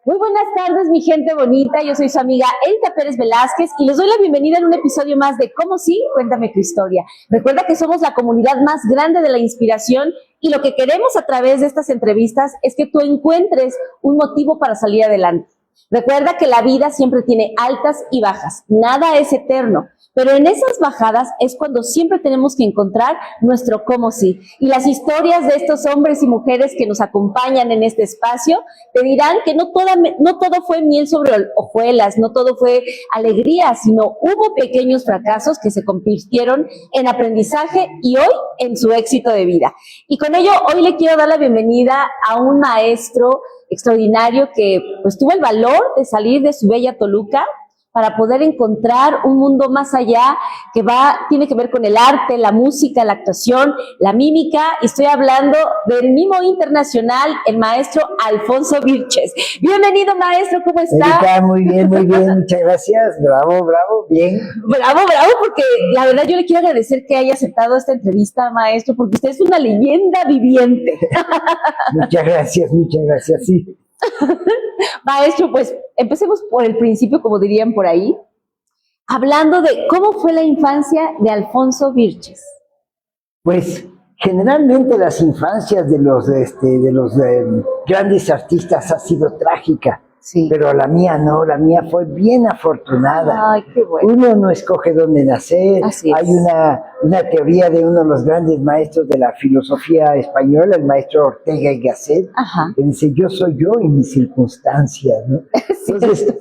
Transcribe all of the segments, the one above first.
Muy buenas tardes, mi gente bonita. Yo soy su amiga Erika Pérez Velázquez y les doy la bienvenida en un episodio más de ¿Cómo sí? Cuéntame tu historia. Recuerda que somos la comunidad más grande de la inspiración y lo que queremos a través de estas entrevistas es que tú encuentres un motivo para salir adelante. Recuerda que la vida siempre tiene altas y bajas, nada es eterno, pero en esas bajadas es cuando siempre tenemos que encontrar nuestro cómo sí. Y las historias de estos hombres y mujeres que nos acompañan en este espacio te dirán que no todo fue miel sobre hojuelas, no todo fue alegría, sino hubo pequeños fracasos que se convirtieron en aprendizaje y hoy en su éxito de vida. Y con ello, hoy le quiero dar la bienvenida a un maestro extraordinario que pues tuvo el valor de salir de su bella Toluca para poder encontrar un mundo más allá que tiene que ver con el arte, la música, la actuación, la mímica, y estoy hablando del mimo internacional, el maestro Alfonso Vilches. Bienvenido, maestro, ¿cómo está? Erika, muy bien, muchas gracias, bravo, bien. Bravo, porque la verdad yo le quiero agradecer que haya aceptado esta entrevista, maestro, porque usted es una leyenda viviente. Muchas gracias, sí. Maestro, pues empecemos por el principio, como dirían por ahí, hablando de cómo fue la infancia de Alfonso Vilches. Pues generalmente las infancias de los grandes artistas ha sido trágica, sí. Pero la mía no, la mía fue bien afortunada. Ay, qué bueno. Uno no escoge dónde nacer. Así es. Hay una teoría de uno de los grandes maestros de la filosofía española, el maestro Ortega y Gasset, que dice: yo soy yo y mis circunstancias, ¿no? Sí. Entonces,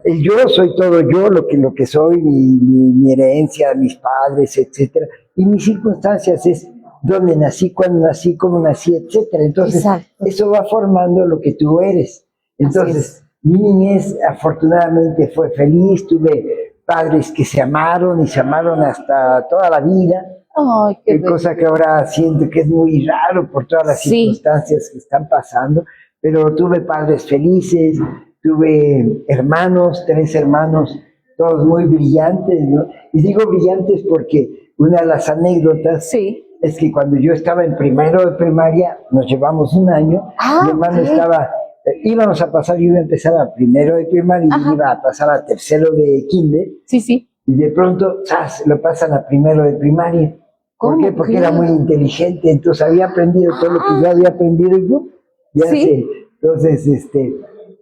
el yo soy todo yo, lo que soy, mi herencia, mis padres, etcétera, y mis circunstancias es dónde nací, cuándo nací, cómo nací, etcétera. Entonces, exacto, eso va formando lo que tú eres. Entonces, mi niñez afortunadamente fue feliz, tuve padres que se amaron y se amaron hasta toda la vida. Ay, qué cosa que ahora siento que es muy raro por todas las circunstancias que están pasando, pero tuve padres felices, tuve hermanos, 3 hermanos, todos muy brillantes, ¿no? Y digo brillantes porque una de las anécdotas es que cuando yo estaba en primero de primaria, nos llevamos un año, mi hermano íbamos a pasar, yo iba a empezar a primero de primaria y iba a pasar a tercero de kinder. Sí. Y de pronto, lo pasan a primero de primaria. ¿Por qué? Porque era muy inteligente, entonces había aprendido todo lo que yo había aprendido yo. Entonces,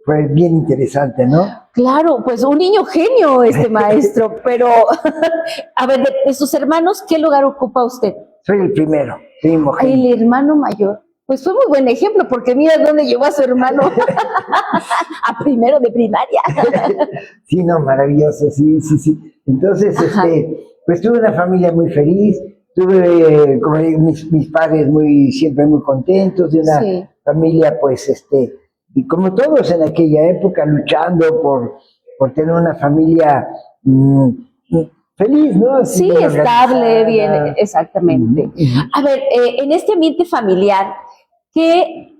fue bien interesante, ¿no? Claro, pues un niño genio maestro, pero, a ver, de sus hermanos, ¿qué lugar ocupa usted? Soy el primero, primogénito. El hermano mayor. Pues fue muy buen ejemplo, porque mira dónde llevó a su hermano a primero de primaria. Sí, no, maravilloso, sí. Entonces, pues tuve una familia muy feliz, tuve, como digo, mis padres siempre muy contentos, de una familia, pues, y como todos en aquella época, luchando por tener una familia feliz, ¿no? Sí, estable, bien, exactamente. A ver, en este ambiente familiar, que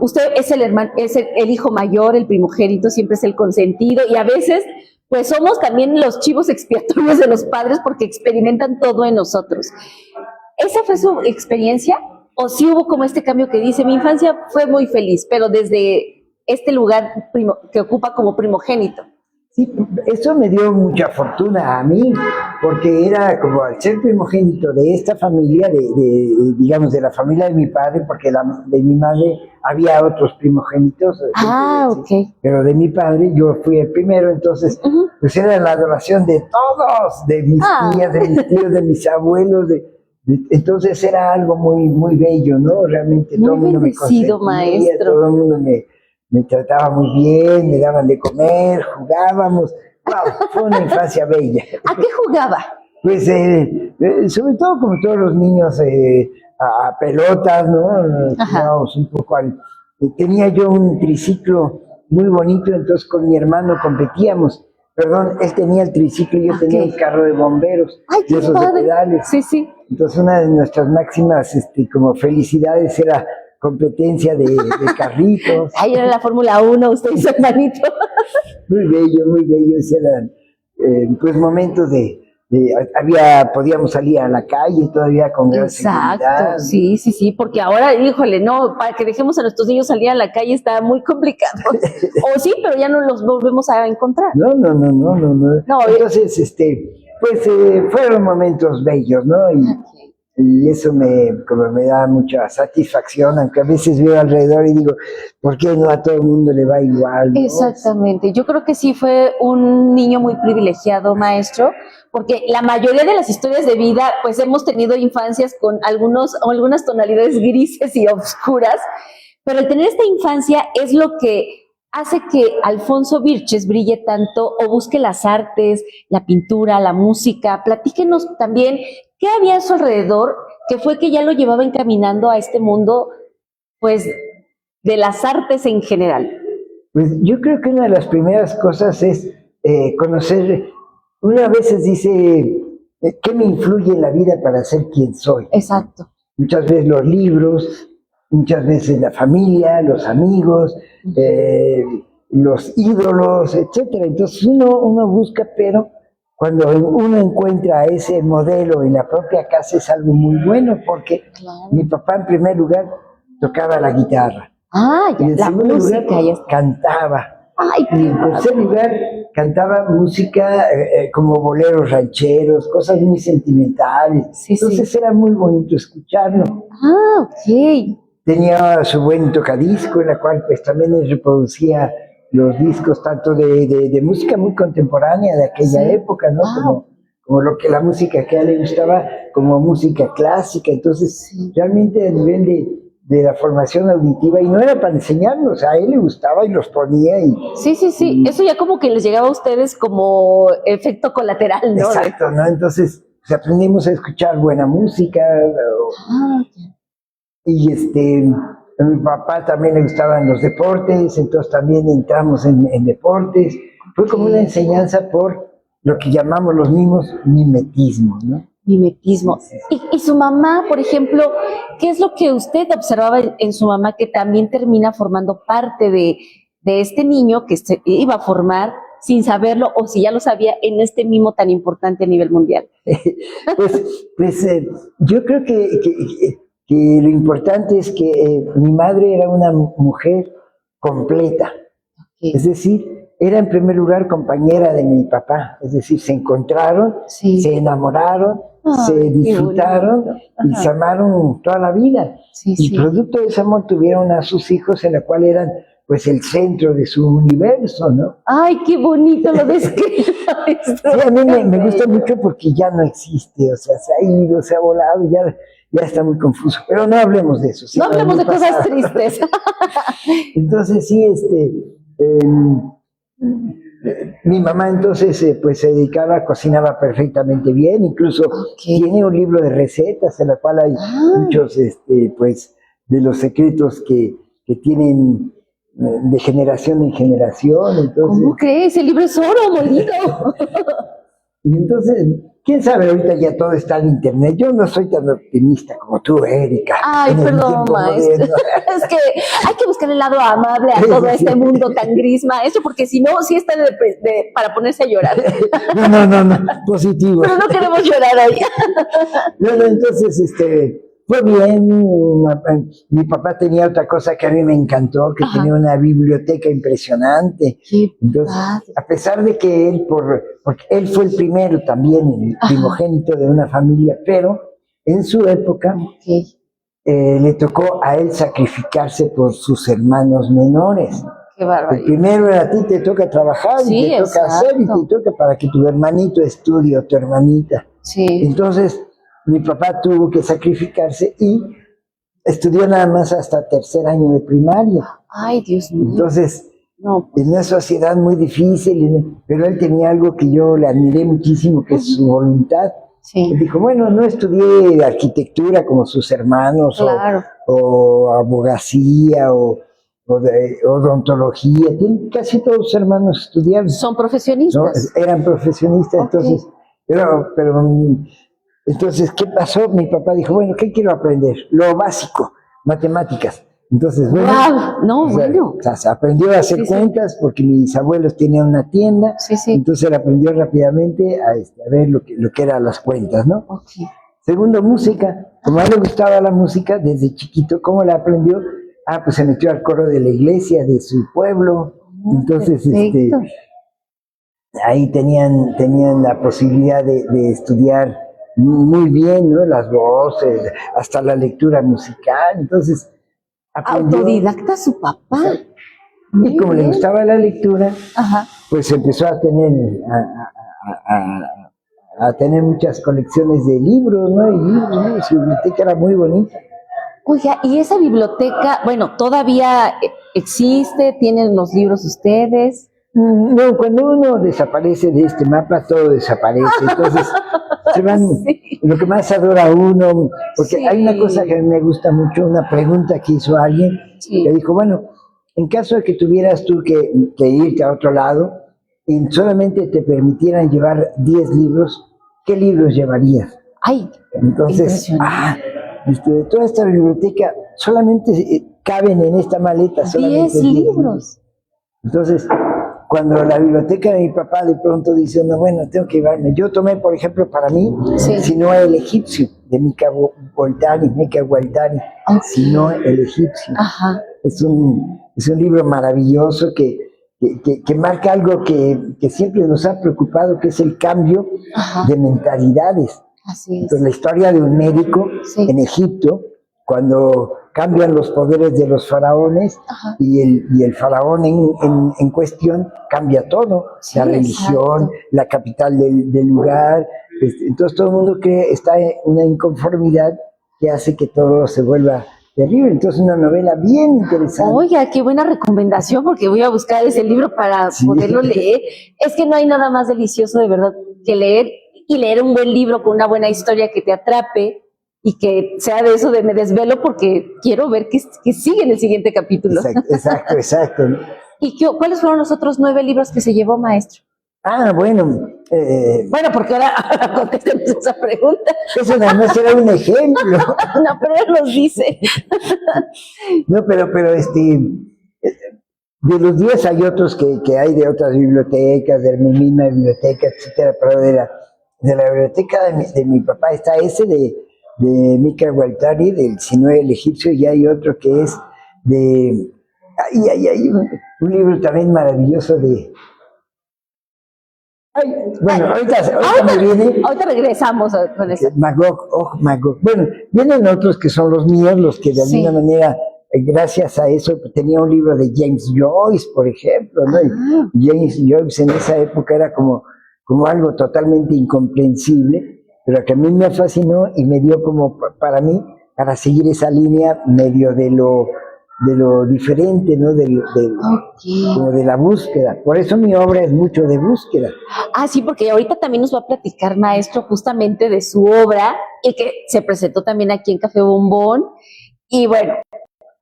usted es el hijo mayor, el primogénito, siempre es el consentido, y a veces pues somos también los chivos expiatorios de los padres porque experimentan todo en nosotros. ¿Esa fue su experiencia? ¿O sí hubo como este cambio que dice, mi infancia fue muy feliz, pero desde este lugar que ocupa como primogénito? Sí, eso me dio mucha fortuna a mí, porque era como al ser primogénito de esta familia, digamos, de la familia de mi padre, porque de mi madre había otros primogénitos. Pero de mi padre yo fui el primero, entonces, pues era la adoración de todos, de mis tías, de mis tíos, de mis abuelos, entonces era algo muy, muy bello, ¿no? Realmente todo el mundo me consentía, maestro. Todo el mundo me trataba muy bien, me daban de comer, jugábamos. Wow, fue una infancia bella. ¿A qué jugaba? Pues sobre todo como todos los niños, a pelotas, ¿no? Jugábamos un poco tenía yo un triciclo muy bonito, entonces con mi hermano competíamos. Perdón, él tenía el triciclo y yo tenía el carro de bomberos. ¡Ay, qué esos padre! De pedales. Sí. Entonces una de nuestras máximas como felicidades era competencia de carritos. Ahí era la Fórmula 1, usted y su hermanito. Muy bello, esos eran pues momentos de podíamos salir a la calle todavía con gran seguridad. Sí, porque ahora, híjole, no, para que dejemos a nuestros niños salir a la calle está muy complicado. O sí, pero ya no los volvemos a encontrar. No. Entonces, pues fueron momentos bellos, ¿no? Y eso como me da mucha satisfacción, aunque a veces veo alrededor y digo, ¿por qué no a todo el mundo le va igual, ¿no? Exactamente, yo creo que sí fue un niño muy privilegiado, maestro, porque la mayoría de las historias de vida, pues hemos tenido infancias con algunas tonalidades grises y oscuras, pero el tener esta infancia es lo que hace que Alfonso Vilches brille tanto o busque las artes, la pintura, la música. Platíquenos también qué había a su alrededor que fue que ya lo llevaba encaminando a este mundo, pues, de las artes en general. Pues yo creo que una de las primeras cosas es conocer. Una vez dice, ¿qué me influye en la vida para ser quien soy? Exacto. Muchas veces los libros, muchas veces la familia, los amigos, los ídolos, etcétera. Entonces uno busca, pero cuando uno encuentra ese modelo en la propia casa es algo muy bueno, porque mi papá en primer lugar tocaba la guitarra. Ya, en segundo lugar cantaba. Y en tercer lugar cantaba música como boleros rancheros, cosas muy sentimentales. Entonces era muy bonito escucharlo. Ok. Tenía su buen tocadisco, en la cual pues también él reproducía los discos tanto de música muy contemporánea de aquella época, ¿no? Como la música que a él le gustaba, como música clásica. Entonces realmente a nivel de la formación auditiva, y no era para enseñarnos, a él le gustaba y los ponía. Sí, eso ya como que les llegaba a ustedes como efecto colateral, ¿no? Exacto, ¿no? Entonces pues, aprendimos a escuchar buena música. Y a mi papá también le gustaban los deportes, entonces también entramos en deportes. Fue como una enseñanza por lo que llamamos los mismos mimetismo, ¿no? Mimetismo. Y su mamá, por ejemplo, ¿qué es lo que usted observaba en su mamá que también termina formando parte de este niño que se iba a formar sin saberlo o si ya lo sabía en este mimo tan importante a nivel mundial? pues yo creo que lo importante es que mi madre era una mujer completa, es decir, era en primer lugar compañera de mi papá, es decir, se encontraron, se enamoraron, se disfrutaron y se amaron toda la vida. Y producto de ese amor tuvieron a sus hijos en la cual eran pues el centro de su universo, ¿no? ¡Ay, qué bonito lo describe! Sí, a mí me gusta mucho porque ya no existe, o sea, se ha ido, se ha volado, ya está muy confuso, pero no hablemos de eso. No hablemos de cosas tristes. Entonces sí, mi mamá entonces pues se dedicaba, cocinaba perfectamente bien, incluso tiene un libro de recetas en la cual hay muchos pues de los secretos que tienen de generación en generación. Entonces, ¿cómo crees? El libro es oro molido. Y entonces, quién sabe, ahorita ya todo está en internet. Yo no soy tan optimista como tú, Erika. Ay, perdón, maestro. Es que hay que buscar el lado amable a todo este mundo tan gris, maestro, porque si no, sí está para ponerse a llorar. No, positivo. Pero no queremos llorar hoy. No, entonces, fue bien. Mi papá tenía otra cosa que a mí me encantó, que tenía una biblioteca impresionante. Entonces, a pesar de que él, porque él fue el primero también, el primogénito de una familia, pero en su época le tocó a él sacrificarse por sus hermanos menores. Qué barbaridad. El primero a ti te toca trabajar y te toca hacer y te toca para que tu hermanito estudie o tu hermanita. Entonces, mi papá tuvo que sacrificarse y estudió nada más hasta tercer año de primaria. Ay, Dios mío. Entonces, en una sociedad muy difícil, pero él tenía algo que yo le admiré muchísimo, que es su voluntad. Él dijo, bueno, no estudié arquitectura como sus hermanos, o abogacía, o odontología. Casi todos sus hermanos estudiaron. ¿Son profesionistas? ¿No? Eran profesionistas, entonces, entonces, ¿qué pasó? Mi papá dijo, bueno, ¿qué quiero aprender? Lo básico, matemáticas. Entonces, bueno, wow, no, bueno. O sea, se aprendió a hacer cuentas porque mis abuelos tenían una tienda, entonces él aprendió rápidamente a ver lo que eran las cuentas, ¿no? Okay. Segundo, música. Como a él le gustaba la música desde chiquito, ¿cómo la aprendió? Pues se metió al coro de la iglesia de su pueblo. Entonces, ahí tenían la posibilidad de estudiar muy bien, ¿no? Las voces, hasta la lectura musical. Entonces, aprendió. Autodidacta su papá. Y como le gustaba la lectura, pues empezó a tener a tener muchas colecciones de libros, ¿no? Y libros, ¿no? Su biblioteca era muy bonita. Oiga, ¿y esa biblioteca, bueno, todavía existe? ¿Tienen los libros ustedes? No, cuando uno desaparece de este mapa, todo desaparece. Entonces, se van lo que más adora uno. Porque hay una cosa que a mí me gusta mucho, una pregunta que hizo alguien, que dijo, bueno, en caso de que tuvieras tú que irte a otro lado y solamente te permitieran llevar 10 libros, ¿qué libros llevarías? Ay, entonces, de toda esta biblioteca solamente caben en esta maleta 10 libros. Entonces, cuando la biblioteca de mi papá de pronto dice, no, bueno, tengo que llevarme. Yo tomé, por ejemplo, para mí, Sino el egipcio, de Mika Waltari, Sino el egipcio. Es un libro maravilloso que marca algo que siempre nos ha preocupado, que es el cambio de mentalidades. Así es. Entonces, la historia de un médico en Egipto, cuando cambian los poderes de los faraones y el faraón en cuestión cambia todo, la religión, la capital del lugar. Entonces todo el mundo está en una inconformidad que hace que todo se vuelva terrible. Entonces una novela bien interesante. Oiga, qué buena recomendación, porque voy a buscar ese libro para poderlo leer. Es que no hay nada más delicioso de verdad que leer, y leer un buen libro con una buena historia que te atrape y que sea de eso de me desvelo porque quiero ver qué sigue en el siguiente capítulo. Exacto. ¿Y cuáles fueron los otros 9 libros que se llevó, maestro? Bueno. Bueno, porque ahora contestemos esa pregunta. Eso nada más era un ejemplo. No, pero él nos dice. No, pero de los 10 hay otros que hay de otras bibliotecas, de mi misma biblioteca, etcétera, pero de la biblioteca de mi papá está ese de Mika Waltari, del Sino el egipcio, y hay otro que es hay un libro también maravilloso de... ahorita me viene... Ahorita regresamos con eso. Magog. Bueno, vienen otros que son los míos, los que de alguna manera, gracias a eso, tenía un libro de James Joyce, por ejemplo, ¿no? James Joyce en esa época era como algo totalmente incomprensible, pero que a mí me fascinó y me dio como para mí, para seguir esa línea medio de lo diferente, ¿no? Como de la búsqueda. Por eso mi obra es mucho de búsqueda. Sí, porque ahorita también nos va a platicar, maestro, justamente de su obra, y que se presentó también aquí en Café Bombón. Y bueno,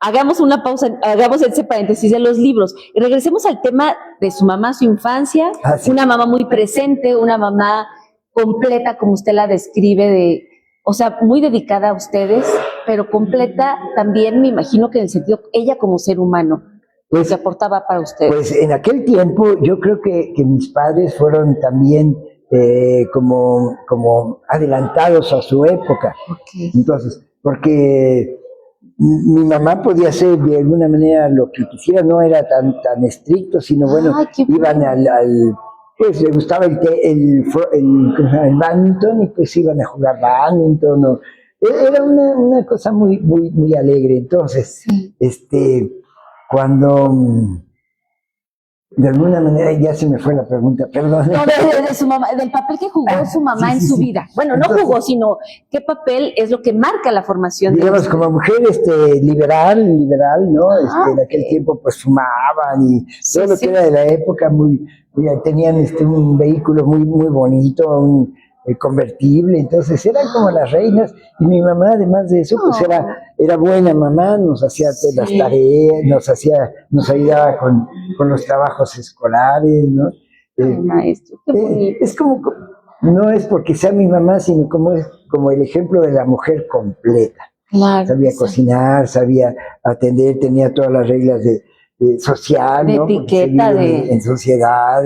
hagamos una pausa, hagamos ese paréntesis de los libros y regresemos al tema de su mamá, su infancia. Una mamá muy presente, una mamá completa, como usted la describe, o sea, muy dedicada a ustedes, pero completa también, me imagino que en el sentido, ella como ser humano, que aportaba para ustedes. Pues en aquel tiempo yo creo que mis padres fueron también como adelantados a su época. Entonces, porque mi mamá podía hacer de alguna manera lo que quisiera, no era tan estricto, sino bueno, iban pues le gustaba el badminton y pues iban a jugar badminton. Era una cosa muy, muy, muy alegre. Entonces, cuando de alguna manera ya se me fue la pregunta, perdón. No, de su mamá, del papel que jugó su mamá en su vida. Bueno, entonces, no jugó, sino qué papel es lo que marca la formación. Digamos, como mujer liberal, ¿no? En aquel tiempo pues fumaban y todo lo que era de la época, tenían un vehículo muy, muy bonito, un convertible, entonces eran como las reinas, y mi mamá además de eso pues era buena mamá, nos hacía las tareas, nos ayudaba con los trabajos escolares, ¿no? Maestro, qué bonito. Es no es porque sea mi mamá, sino como el ejemplo de la mujer completa. Claro, sabía cocinar, sabía atender, tenía todas las reglas de social, de ¿no? etiqueta, en sociedad,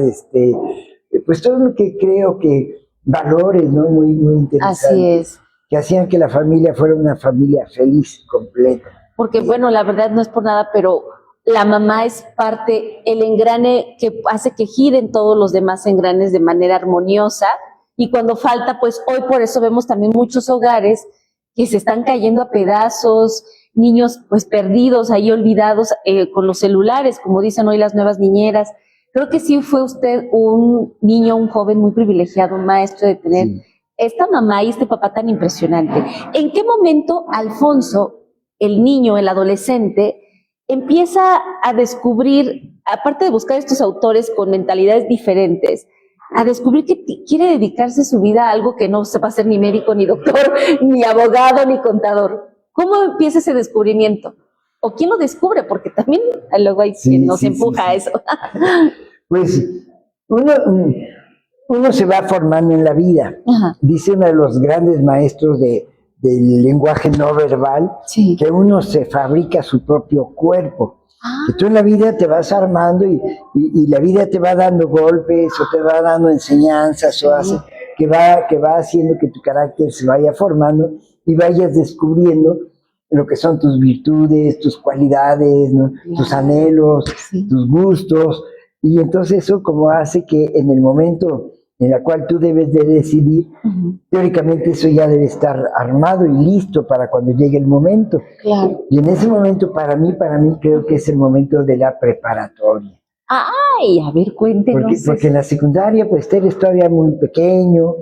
pues todo lo que creo que valores, ¿no? Muy, muy interesantes. Así es. Que hacían que la familia fuera una familia feliz, completa. Porque, bueno, la verdad no es por nada, pero la mamá es parte, el engrane que hace que giren todos los demás engranes de manera armoniosa, y cuando falta, pues hoy por eso vemos también muchos hogares que se están cayendo a pedazos, niños pues perdidos, ahí olvidados con los celulares, como dicen hoy las nuevas niñeras. Creo que sí fue usted un niño, un joven muy privilegiado, un maestro de tener esta mamá y este papá tan impresionante. ¿En qué momento Alfonso, el niño, el adolescente, empieza a descubrir, aparte de buscar estos autores con mentalidades diferentes, a descubrir que quiere dedicarse su vida a algo que no sepa ser ni médico, ni doctor, ni abogado, ni contador? ¿Cómo empieza ese descubrimiento? ¿O quién lo descubre? Porque también luego hay quien nos empuja a eso. Pues uno se va formando en la vida. Ajá. Dice uno de los grandes maestros del lenguaje no verbal, que uno se fabrica su propio cuerpo. Que tú en la vida te vas armando y la vida te va dando golpes o te va dando enseñanzas o hace que va haciendo que tu carácter se vaya formando y vayas descubriendo lo que son tus virtudes, tus cualidades, ¿no? Tus anhelos, tus gustos, y entonces eso como hace que en el momento en el cual tú debes de decidir, teóricamente eso ya debe estar armado y listo para cuando llegue el momento. Claro. Y en ese momento, para mí creo que es el momento de la preparatoria. Ay, a ver, cuéntenos. Porque en la secundaria, pues eres todavía muy pequeño,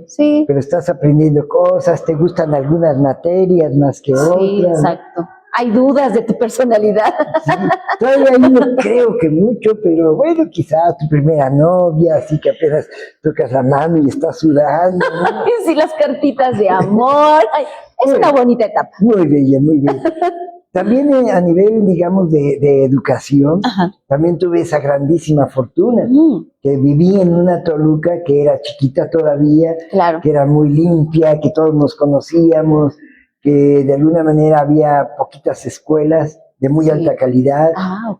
pero estás aprendiendo cosas, te gustan algunas materias más que otras. Sí, exacto. Hay dudas de tu personalidad. Sí, todavía no creo que mucho, pero bueno, quizá tu primera novia, así que apenas tocas la mano y estás sudando, ¿no? Sí, las cartitas de amor. Ay, es una bonita etapa. Muy bella, muy bella. También a nivel, digamos, de educación, también tuve esa grandísima fortuna, que viví en una Toluca que era chiquita todavía, que era muy limpia, que todos nos conocíamos, que de alguna manera había poquitas escuelas de muy alta calidad.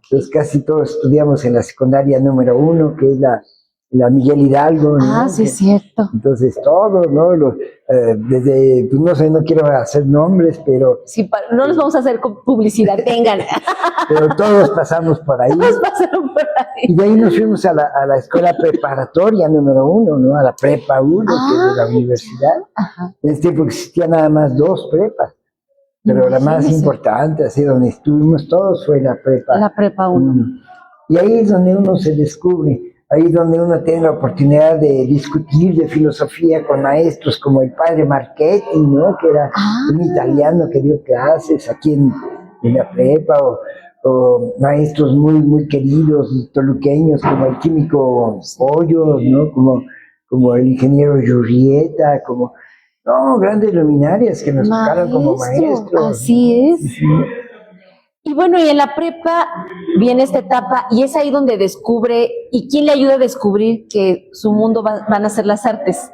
Entonces casi todos estudiamos en la secundaria número 1, que es la Miguel Hidalgo, ¿no? Sí, es cierto. Entonces todos, ¿no? Desde, pues no sé, no quiero hacer nombres, pero... Sí, no les vamos a hacer publicidad, vengan. Pero todos pasamos por ahí. Todos pasaron por ahí. Y de ahí nos fuimos a la escuela preparatoria número 1, ¿no? A la prepa 1, que es de la universidad. En ese tiempo existían nada más 2 prepas. Pero la más importante, así donde estuvimos todos, fue la prepa. La prepa 1. Y ahí es donde uno se descubre. Ahí es donde uno tiene la oportunidad de discutir de filosofía con maestros como el padre Marchetti, ¿no? Que era un italiano que dio clases aquí en la prepa, o maestros muy, muy queridos, toluqueños, como el químico Hoyos, ¿no? Como el ingeniero Yurrieta, grandes luminarias que nos tocaron como maestros. Así es. Sí. Y bueno, y en la prepa viene esta etapa y es ahí donde descubre, ¿y quién le ayuda a descubrir que su mundo van a ser las artes?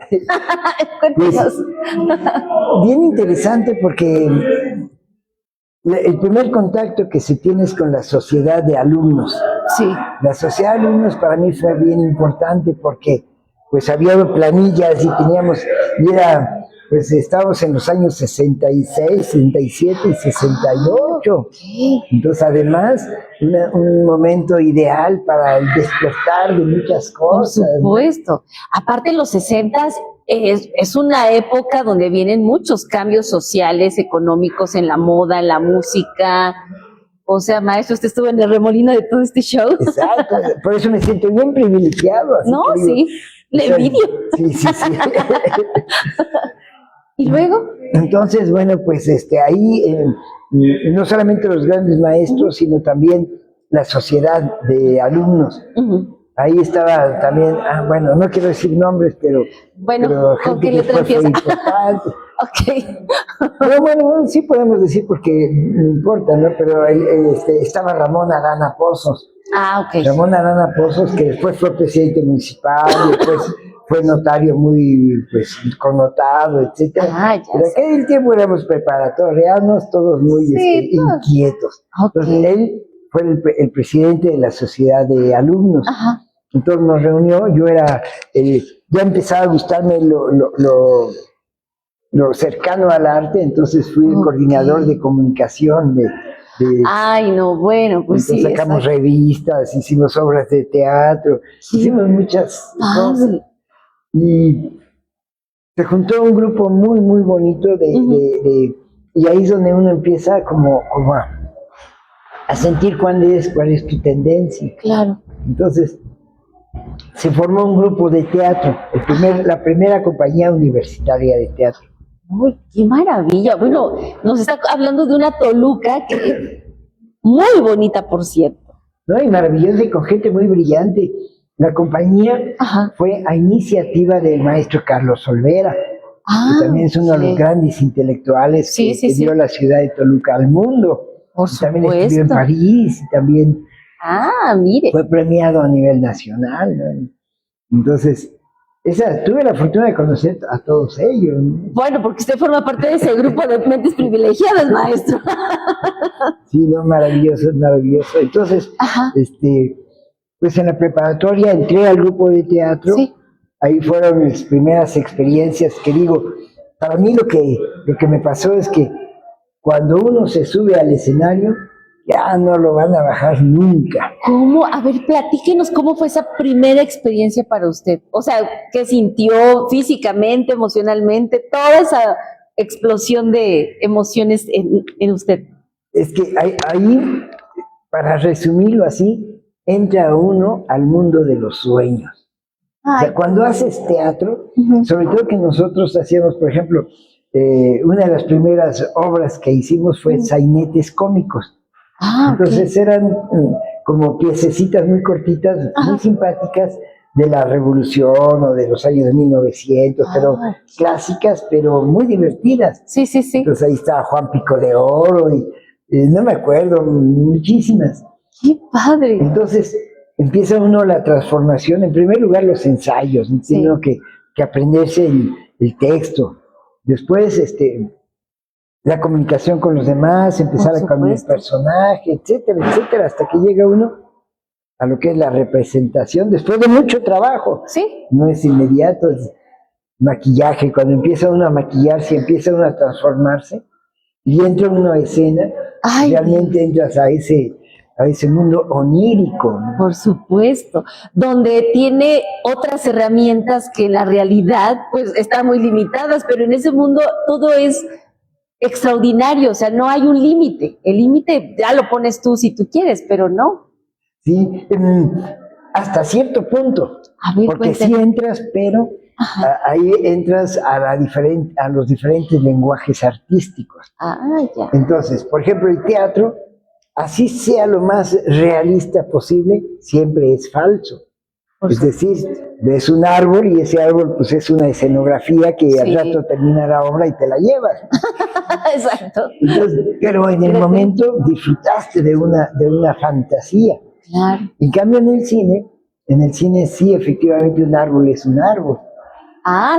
Pues, bien interesante porque el primer contacto que se tiene es con la sociedad de alumnos. Sí. La sociedad de alumnos para mí fue bien importante porque pues había planillas y pues estábamos en los años 66, 67 y 68. Entonces, además, un momento ideal para el despertar de muchas cosas. Por supuesto. Aparte, los 60 es una época donde vienen muchos cambios sociales, económicos, en la moda, en la música. O sea, maestro, usted estuvo en el remolino de todo este show. Exacto. Por eso me siento bien privilegiado. No, sí. Le envidio. Sí. ¿Y luego? Entonces, bueno, pues ahí no solamente los grandes maestros, sino también la sociedad de alumnos. Ahí estaba también, bueno, no quiero decir nombres, pero ¿con qué letra empieza? Pero bueno, sí podemos decir porque no importa, ¿no? Pero estaba Ramón Arana Pozos. Ok. Ramón Arana Pozos, que después fue presidente municipal, después fue notario muy, pues, connotado, etcétera. Pero aquel tiempo éramos preparatorianos, todos muy inquietos. Entonces, él fue el presidente de la sociedad de alumnos. Entonces nos reunió, yo era, ya empezaba a gustarme lo cercano al arte, entonces fui el coordinador de comunicación Ay, no, bueno, pues entonces sacamos revistas, hicimos obras de teatro, hicimos muchas cosas. Y se juntó un grupo muy, muy bonito y ahí es donde uno empieza como a sentir cuál es tu tendencia. Claro. Entonces, se formó un grupo de teatro, la primera compañía universitaria de teatro. ¡Uy, qué maravilla! Bueno, nos está hablando de una Toluca que muy bonita, por cierto. No, y maravillosa y con gente muy brillante. La compañía fue a iniciativa del maestro Carlos Olvera, que también es uno de los grandes intelectuales que dio la ciudad de Toluca al mundo. Por supuesto. También estudió en París y también mire. fue premiado a nivel nacional, ¿no? Entonces, tuve la fortuna de conocer a todos ellos, ¿no? Bueno, porque usted forma parte de ese grupo de mentes privilegiadas, maestro. Sí, no, maravilloso, maravilloso. Entonces, pues en la preparatoria entré al grupo de teatro. Ahí fueron mis primeras experiencias, que digo, para mí lo que me pasó es que cuando uno se sube al escenario, ya no lo van a bajar nunca. ¿Cómo? A ver, platíquenos cómo fue esa primera experiencia para usted. O sea, ¿qué sintió físicamente, emocionalmente? Toda esa explosión de emociones en usted. Es que ahí, para resumirlo así, entra uno al mundo de los sueños. O sea, cuando haces teatro, sobre todo que nosotros hacíamos, por ejemplo, una de las primeras obras que hicimos fue sainetes cómicos. Entonces eran como piececitas muy cortitas, muy simpáticas de la Revolución o de los años de 1900, pero clásicas, pero muy divertidas. Sí. Entonces ahí estaba Juan Pico de Oro y no me acuerdo, muchísimas. ¡Qué padre! Entonces empieza uno la transformación, en primer lugar los ensayos, tiene uno que aprenderse el texto. Después la comunicación con los demás, empezar a cambiar el personaje, etcétera, etcétera, hasta que llega uno a lo que es la representación, después de mucho trabajo. No es inmediato, es maquillaje. Cuando empieza uno a maquillarse, empieza uno a transformarse, y entra uno a escena, realmente entras a ese mundo onírico, ¿no? Por supuesto, donde tiene otras herramientas que en la realidad pues están muy limitadas, pero en ese mundo todo es extraordinario, o sea, no hay un límite. El límite ya lo pones tú si tú quieres, pero no. Sí, hasta cierto punto, porque sí entras, pero ahí entras a los diferentes lenguajes artísticos. Entonces, por ejemplo, el teatro, así sea lo más realista posible, siempre es falso. Es decir, ves un árbol y ese árbol pues es una escenografía que al rato termina la obra y te la llevas. Exacto. Entonces, pero en el momento disfrutaste de una fantasía. Claro. En cambio en el cine sí, efectivamente un árbol es un árbol.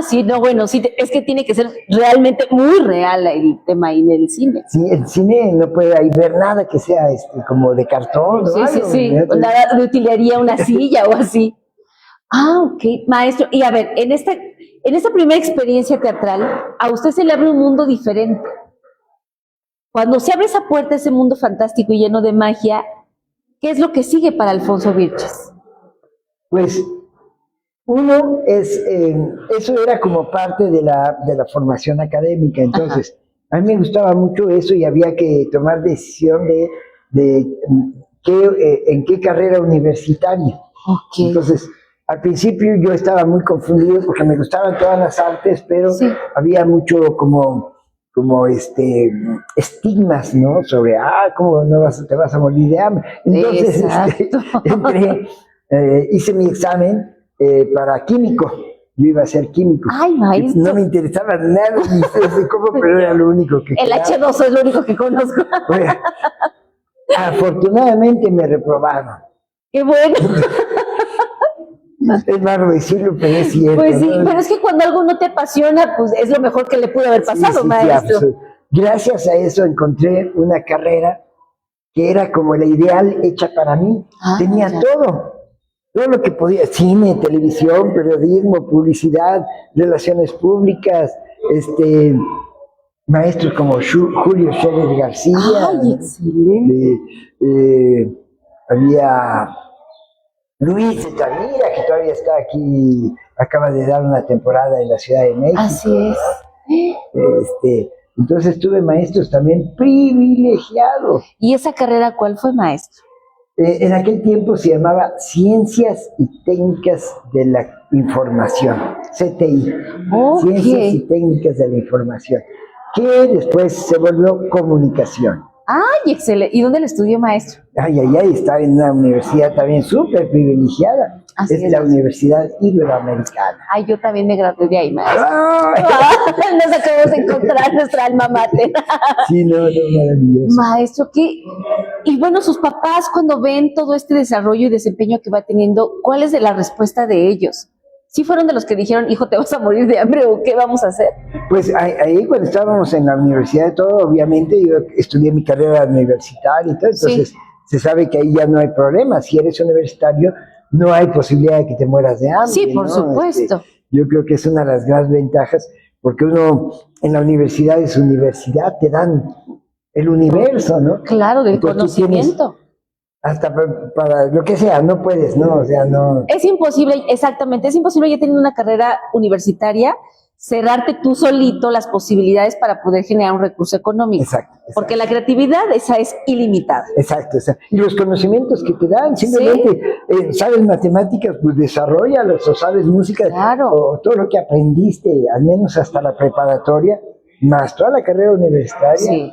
Sí, no, bueno, sí, es que tiene que ser realmente muy real el tema ahí en el cine. Sí, el cine no puede ver nada que sea como de cartón. Sí, nada de utilería, una silla o así. Ok, maestro, y a ver, en esta primera experiencia teatral, a usted se le abre un mundo diferente. Cuando se abre esa puerta, ese mundo fantástico y lleno de magia, ¿qué es lo que sigue para Alfonso Vilches? Pues, uno eso era como parte de la formación académica, entonces, a mí me gustaba mucho eso y había que tomar decisión en qué carrera universitaria. Entonces, al principio yo estaba muy confundido porque me gustaban todas las artes, pero había mucho como estigmas, ¿no? Sobre, ¿cómo te vas a morir de hambre? Entonces, hice mi examen para químico. Yo iba a ser químico. Maestro. No me interesaba nada, ni sé cómo, pero era lo único que El H2O es lo único que conozco. Bueno, afortunadamente me reprobaron. ¡Qué bueno! Es raro decirlo, pero es cierto. Pues sí, ¿no? Pero es que cuando algo no te apasiona, pues es lo mejor que le pudo haber pasado, maestro. Sí, gracias a eso encontré una carrera que era como la ideal hecha para mí. Tenía todo lo que podía: cine, televisión, periodismo, publicidad, relaciones públicas, maestros como Julio Scherer García. ¡Ay, excelente! Había Luis de Tavira, que todavía está aquí, acaba de dar una temporada en la Ciudad de México. Así es. Entonces tuve maestros también privilegiados. ¿Y esa carrera cuál fue, maestro? En aquel tiempo se llamaba Ciencias y Técnicas de la Información, CTI. Okay. Ciencias y Técnicas de la Información, que después se volvió Comunicación. ¡Ay, excelente! ¿Y dónde lo estudió, maestro? Estaba en una universidad también súper privilegiada. Es la Universidad Iberoamericana. Ay, yo también me gradué de ahí, maestro. Nos acabamos de encontrar nuestra alma mater. Sí, no, maravilloso. Maestro, ¿qué? Y bueno, sus papás, cuando ven todo este desarrollo y desempeño que va teniendo, ¿cuál es la respuesta de ellos? ¿Sí fueron de los que dijeron, hijo, te vas a morir de hambre o qué vamos a hacer? Pues ahí cuando estábamos en la universidad y todo, obviamente yo estudié mi carrera universitaria y todo, entonces se sabe que ahí ya no hay problema. Si eres universitario, no hay posibilidad de que te mueras de hambre. Sí, por supuesto. Yo creo que es una de las grandes ventajas, porque uno en la universidad te dan el universo, ¿no? Claro, del conocimiento. Hasta para lo que sea, no puedes, ¿no? O sea, no. Es imposible, exactamente, es imposible ya teniendo una carrera universitaria cerrarte tú solito las posibilidades para poder generar un recurso económico. Exacto. Porque la creatividad, esa es ilimitada. Exacto. Y los conocimientos que te dan, simplemente, sabes matemáticas, pues desarrollalos, o sabes música, o todo lo que aprendiste, al menos hasta la preparatoria, más toda la carrera universitaria. Sí.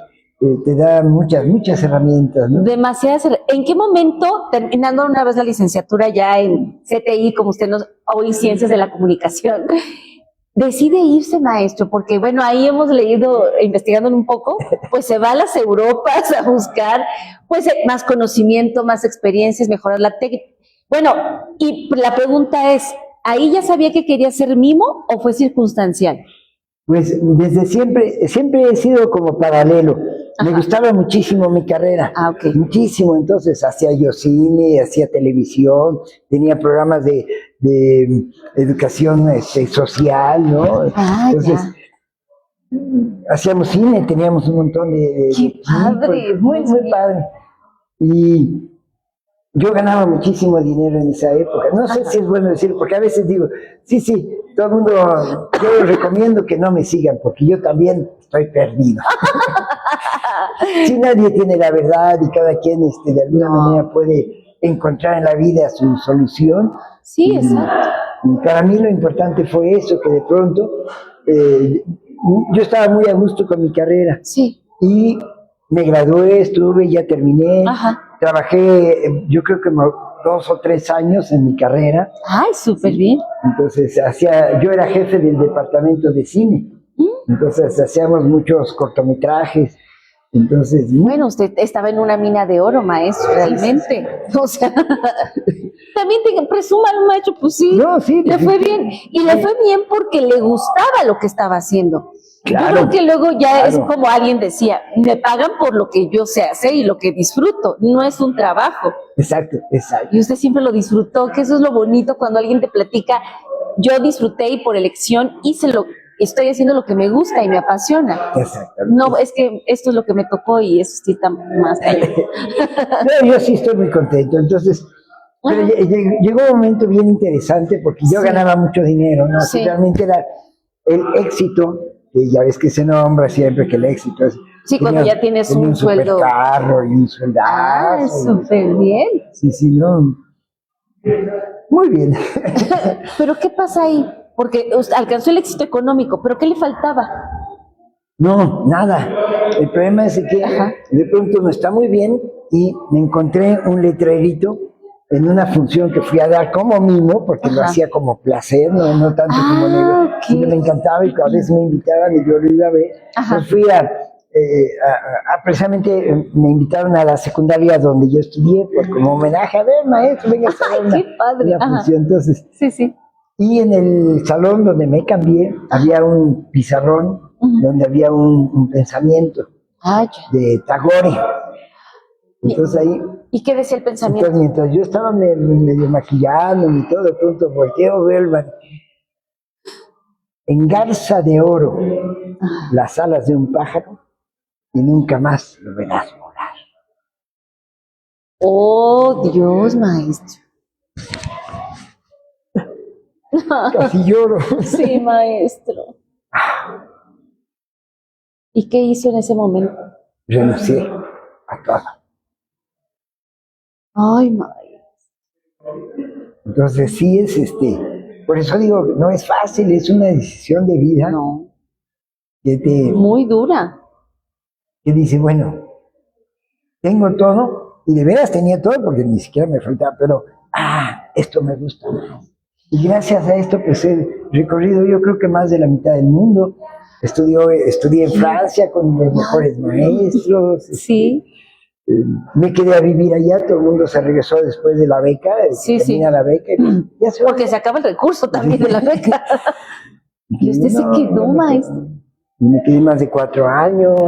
Te da muchas herramientas, ¿no? Demasiadas. ¿En qué momento, terminando una vez la licenciatura ya en CTI, como usted hoy Ciencias de la Comunicación, decide irse, maestro? Porque bueno, ahí hemos leído, investigando un poco, pues se va a las Europas a buscar pues más conocimiento, más experiencias, mejorar la técnica. Bueno, y la pregunta es, ¿ahí ya sabía que quería ser mimo o fue circunstancial? Pues desde siempre he sido como paralelo. Me gustaba muchísimo mi carrera, muchísimo. Entonces hacía yo cine, hacía televisión, tenía programas de educación social, ¿no? Entonces hacíamos cine, teníamos un montón de ¡qué padre! Muy padre. Y yo ganaba muchísimo dinero en esa época. No sé si es bueno decirlo, porque a veces digo, sí, todo el mundo, yo les recomiendo que no me sigan, porque yo también estoy perdido. Si nadie tiene la verdad y cada quien de alguna manera puede encontrar en la vida su solución. Sí, exacto. Y para mí lo importante fue eso, que de pronto yo estaba muy a gusto con mi carrera. Sí. Y me gradué, ya terminé. Trabajé, yo creo que 2 o 3 años en mi carrera. ¡Ay, súper bien! Entonces, yo era jefe del departamento de cine. Entonces, hacíamos muchos cortometrajes. Entonces, bueno, usted estaba en una mina de oro, maestro, realmente. O sea, también presúmalo, maestro, pues sí, le fue bien. Y le fue bien porque le gustaba lo que estaba haciendo. Claro, yo creo que luego ya es como alguien decía, me pagan por lo que yo sé hacer y lo que disfruto, no es un trabajo. Exacto. Y usted siempre lo disfrutó, que eso es lo bonito cuando alguien te platica, yo disfruté y por elección estoy haciendo lo que me gusta y me apasiona. Exactamente. No, es que esto es lo que me tocó y eso sí está más allá. No, yo sí estoy muy contento. Entonces, pero llegó un momento bien interesante porque yo ganaba mucho dinero, ¿no? Sí. Realmente era el éxito. Y ya ves que se nombra siempre que el éxito es... Sí, cuando ya tienes un sueldo... carro y un sueldazo. Súper bien. Sí, no. Muy bien. ¿Pero qué pasa ahí? Porque alcanzó el éxito económico, ¿pero qué le faltaba? No, nada. El problema es que de pronto no está muy bien y me encontré un letrerito en una función que fui a dar como mimo, porque lo hacía como placer, no tanto como negro. Sí, me encantaba y a veces me invitaban y yo lo iba a ver. Entonces fui precisamente me invitaron a la secundaria donde yo estudié, pues como homenaje, a ver, maestro, venga a hacer ¡Qué padre! una función. Entonces, sí. Y en el salón donde me cambié, había un pizarrón donde había un pensamiento de Tagore. Entonces ahí... ¿Y qué decía el pensamiento? Entonces, mientras yo estaba medio maquillándome y todo, de pronto volteo, veo el... Engarza de oro las alas de un pájaro y nunca más lo verás volar. ¡Oh, Dios, maestro! Casi lloro. Sí, maestro. ¿Y qué hizo en ese momento? Renuncié a todo. Ay, maestro. Entonces sí es por eso digo, no es fácil, es una decisión de vida. No. Que muy dura. Que dice, bueno, tengo todo, y de veras tenía todo porque ni siquiera me faltaba, pero, esto me gusta más. Y gracias a esto, pues he recorrido yo creo que más de la mitad del mundo. Estudié en Francia con los mejores maestros. Sí. Me quedé a vivir allá, todo el mundo se regresó después de la beca, termina la beca. Ya porque se acaba el recurso también de la beca. Y usted se quedó, maestro. Me quedé más de 4 años.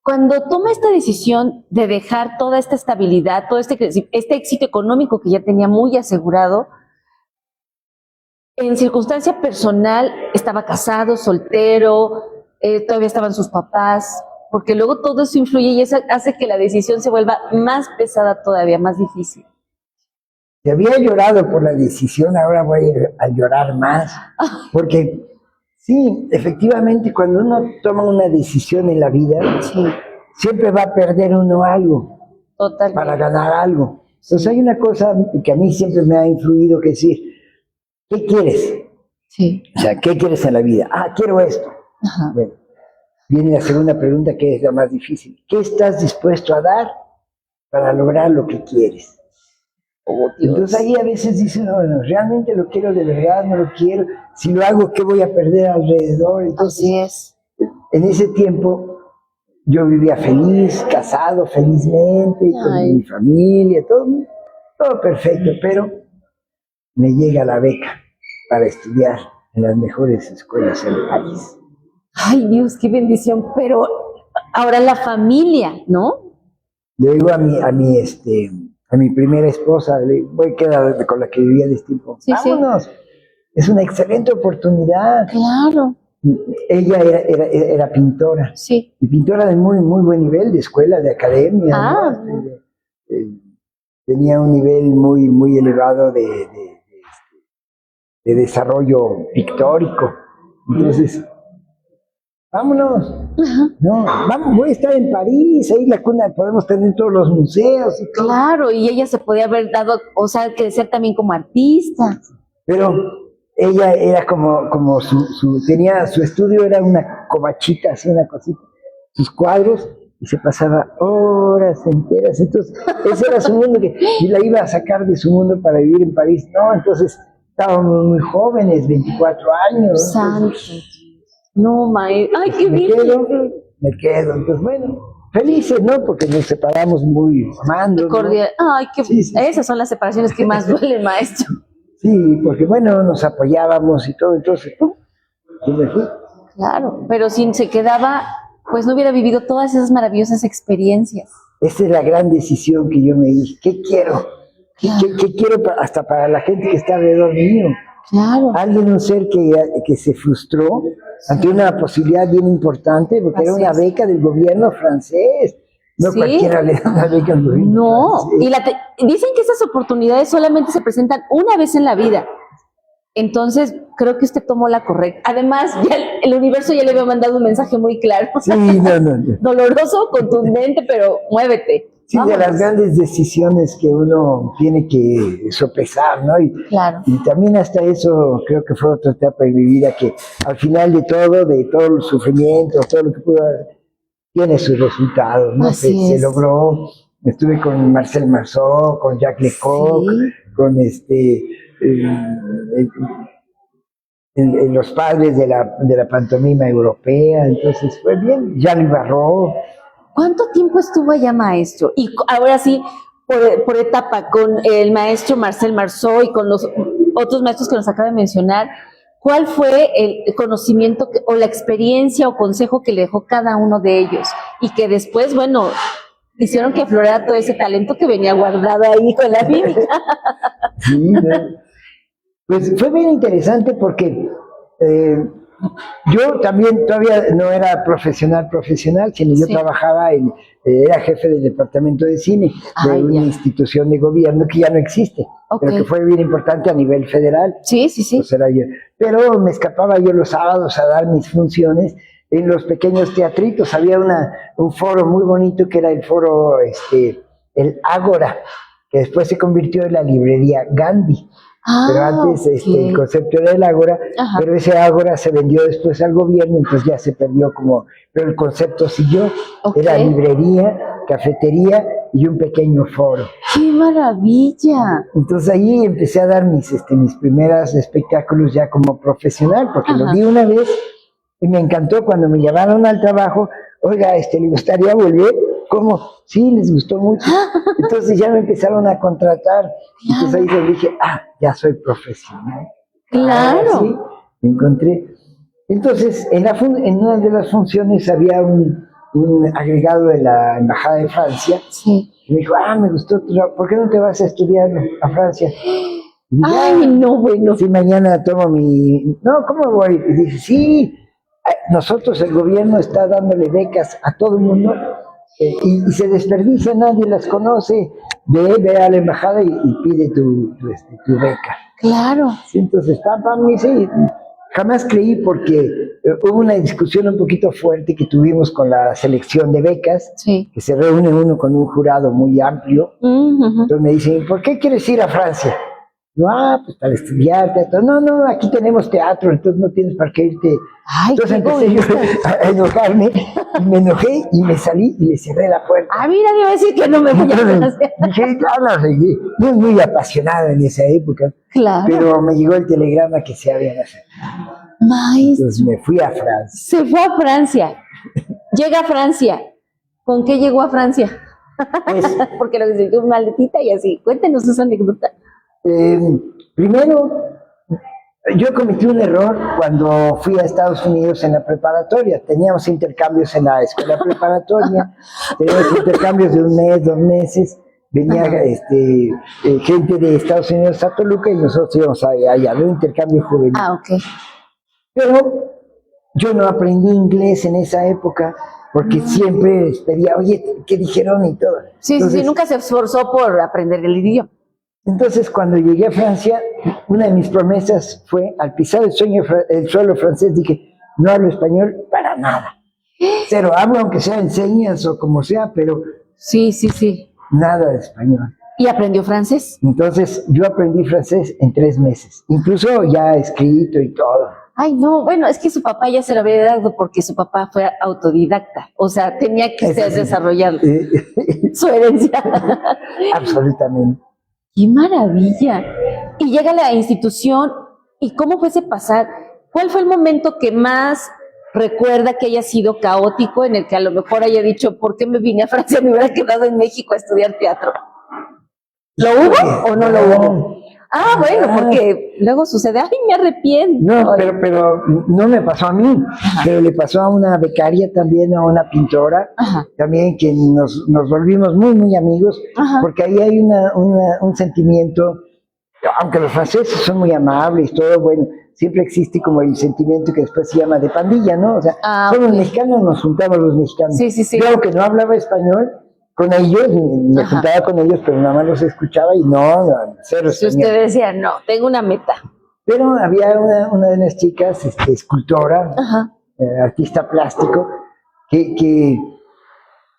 Cuando toma esta decisión de dejar toda esta estabilidad, todo este éxito económico que ya tenía muy asegurado, en circunstancia personal, estaba casado, soltero, todavía estaban sus papás, porque luego todo eso influye y eso hace que la decisión se vuelva más pesada todavía, más difícil. Si había llorado por la decisión, ahora voy a llorar más, porque sí, efectivamente, cuando uno toma una decisión en la vida, siempre va a perder uno algo. Totalmente. Para ganar algo. Entonces hay una cosa que a mí siempre me ha influido, que es decir, ¿qué quieres? Sí. O sea, ¿qué quieres en la vida? Quiero esto. Bueno, viene la segunda pregunta, que es la más difícil. ¿Qué estás dispuesto a dar para lograr lo que quieres? Oh, Dios. Entonces ahí a veces dicen, no, realmente lo quiero de verdad, no lo quiero. Si lo hago, ¿qué voy a perder alrededor? Entonces, así es. En ese tiempo yo vivía feliz, casado felizmente, con mi familia, todo perfecto, pero me llega la beca para estudiar en las mejores escuelas del país. Ay, Dios, qué bendición, pero ahora la familia, ¿no? Le digo a mi primera esposa, que era con la que vivía de este tiempo, vámonos, es una excelente oportunidad. Claro. Ella era pintora, y pintora de muy, muy buen nivel, de escuela, de academia, ¿no? Tenía un nivel muy, muy elevado de desarrollo pictórico. Entonces, vámonos. No, voy a estar en París, ahí la cuna, podemos tener todos los museos y todo. Claro, y ella se podía haber dado, o sea, crecer también como artista. Pero ella era como tenía su estudio, era una covachita, así una cosita, sus cuadros, y se pasaba horas enteras. Entonces, ese era su mundo, y la iba a sacar de su mundo para vivir en París. No, entonces estábamos muy jóvenes, 24 años. Santo. No, maestro. Ay, qué bien. Me quedo. Entonces, bueno, felices, ¿no? Porque nos separamos muy amando. Cordial. ¿No? Ay, qué esas son las separaciones que más duelen, maestro. Sí, porque bueno, nos apoyábamos y todo, entonces, yo me fui. Claro, pero si se quedaba, pues no hubiera vivido todas esas maravillosas experiencias. Esa es la gran decisión que yo me dije. ¿Qué quiero? ¿Qué quiero hasta para la gente que está alrededor mío? Claro. Alguien, un ser que se frustró ante una posibilidad bien importante, porque era una beca del gobierno francés. No cualquiera le da una beca al gobierno. No, francés. Y dicen que esas oportunidades solamente se presentan una vez en la vida. Entonces, creo que usted tomó la correcta. Además, ya el universo ya le había mandado un mensaje muy claro. Sí, no. Doloroso, contundente, pero muévete. Sí, de las grandes decisiones que uno tiene que sopesar, ¿no? Y también hasta eso creo que fue otra etapa de mi vida, que al final de todo el sufrimiento, todo lo que pudo haber, tiene sus resultados, ¿no? Se logró. Estuve con Marcel Marceau, con Jacques Lecoq, con en los padres de la pantomima europea, entonces fue bien. Jean Barrault. ¿Cuánto tiempo estuvo allá, maestro? Y ahora sí, por etapa, con el maestro Marcel Marceau y con los otros maestros que nos acaba de mencionar, ¿cuál fue el conocimiento o la experiencia o consejo que le dejó cada uno de ellos? Y que después, bueno, hicieron que aflorara todo ese talento que venía guardado ahí con la mímica. Sí, ¿no? Pues fue bien interesante porque yo también todavía no era profesional, sino yo trabajaba era jefe del departamento de cine de una institución de gobierno que ya no existe, pero que fue bien importante a nivel federal. Sí. Pues era yo. Pero me escapaba yo los sábados a dar mis funciones en los pequeños teatritos. Había un foro muy bonito que era el foro, el Ágora, que después se convirtió en la librería Gandhi. Pero antes el concepto era el Ágora, pero ese Ágora se vendió después al gobierno, entonces ya se perdió pero el concepto siguió. Era librería, cafetería y un pequeño foro. ¡Qué maravilla! Entonces ahí empecé a dar mis primeros espectáculos ya como profesional, porque lo di una vez y me encantó cuando me llamaron al trabajo. Oiga, ¿le gustaría volver? ¿Cómo? Sí, les gustó mucho. Entonces ya me empezaron a contratar. Entonces ahí les dije, ya soy profesional. Claro. Sí, me encontré. Entonces, en una de las funciones había un agregado de la Embajada de Francia. Sí. Y me dijo, me gustó, ¿por qué no te vas a estudiar a Francia? Y dije, ay, no, bueno. Sí, mañana tomo No, ¿cómo voy? Y dije, sí, nosotros, el gobierno está dándole becas a todo el mundo. Y se desperdicia, nadie las conoce. Ve a la embajada y pide tu beca. Claro. Sí, entonces, me dice, jamás creí porque hubo una discusión un poquito fuerte que tuvimos con la selección de becas, que se reúne uno con un jurado muy amplio. Entonces me dicen, ¿por qué quieres ir a Francia? No, pues para estudiar teatro. No, aquí tenemos teatro, entonces no tienes para qué irte. Entonces empecé yo a enojarme, y me enojé y me salí y le cerré la puerta. Mira, yo iba a decir que no me voy a hacer. Dije, la regué. No es muy apasionada en esa época, pero me llegó el telegrama que se habían aceptado. Maestro. Entonces me fui a Francia. Se fue a Francia. Llega a Francia. ¿Con qué llegó a Francia? Pues, porque lo que se dio maletita y así. Cuéntenos esa anécdota. Primero, yo cometí un error cuando fui a Estados Unidos en la preparatoria. Teníamos intercambios en la escuela preparatoria, teníamos intercambios de 1 mes, 2 meses. Venía gente de Estados Unidos a Toluca y nosotros íbamos allá, de un intercambio juvenil. Pero yo no aprendí inglés en esa época porque siempre les pedía, oye, ¿qué dijeron? Y todo. Entonces, nunca se esforzó por aprender el idioma. Entonces, cuando llegué a Francia, una de mis promesas fue, al pisar el suelo francés, dije, no hablo español para nada. Cero, hablo aunque sea en señas o como sea, pero sí. Nada de español. ¿Y aprendió francés? Entonces, yo aprendí francés en 3 meses. Incluso ya escrito y todo. Ay, no, bueno, es que su papá ya se lo había dado porque su papá fue autodidacta. O sea, tenía que desarrollar su herencia. Absolutamente. ¡Qué maravilla! Y llega a la institución, ¿y cómo fue ese pasar? ¿Cuál fue el momento que más recuerda que haya sido caótico, en el que a lo mejor haya dicho, ¿por qué me vine a Francia? Me hubiera quedado en México a estudiar teatro. ¿Lo hubo o no lo hubo? Bueno, porque luego sucede, ¡ay, me arrepiento! No, pero no me pasó a mí, pero le pasó a una becaria también, a una pintora, también que nos volvimos muy, muy amigos, porque ahí hay un sentimiento, aunque los franceses son muy amables, todo bueno, siempre existe como el sentimiento que después se llama de pandilla, ¿no? O sea, son los mexicanos, nos juntamos los mexicanos. Sí. Yo, que no hablaba español, con ellos, me juntaba con ellos, pero nada más los escuchaba y no, cero español. Si usted decía, no, tengo una meta. Pero había una de las chicas, escultora, artista plástico, que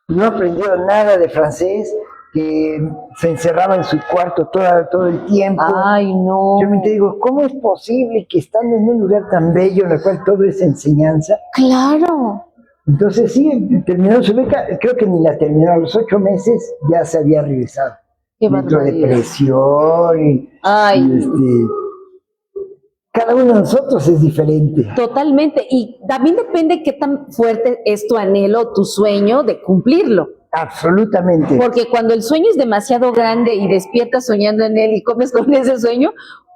no aprendió nada de francés, que se encerraba en su cuarto todo el tiempo. Ay, no. Yo me digo, ¿cómo es posible que estando en un lugar tan bello en el cual todo es enseñanza? Claro. Entonces sí, terminó su beca, creo que ni la terminó, a los 8 meses ya se había regresado. Qué Dentro de barbaridad. depresión y Cada uno de nosotros es diferente. Totalmente. Y también depende qué tan fuerte es tu anhelo, tu sueño de cumplirlo. Absolutamente. Porque cuando el sueño es demasiado grande y despiertas soñando en él y comes con ese sueño,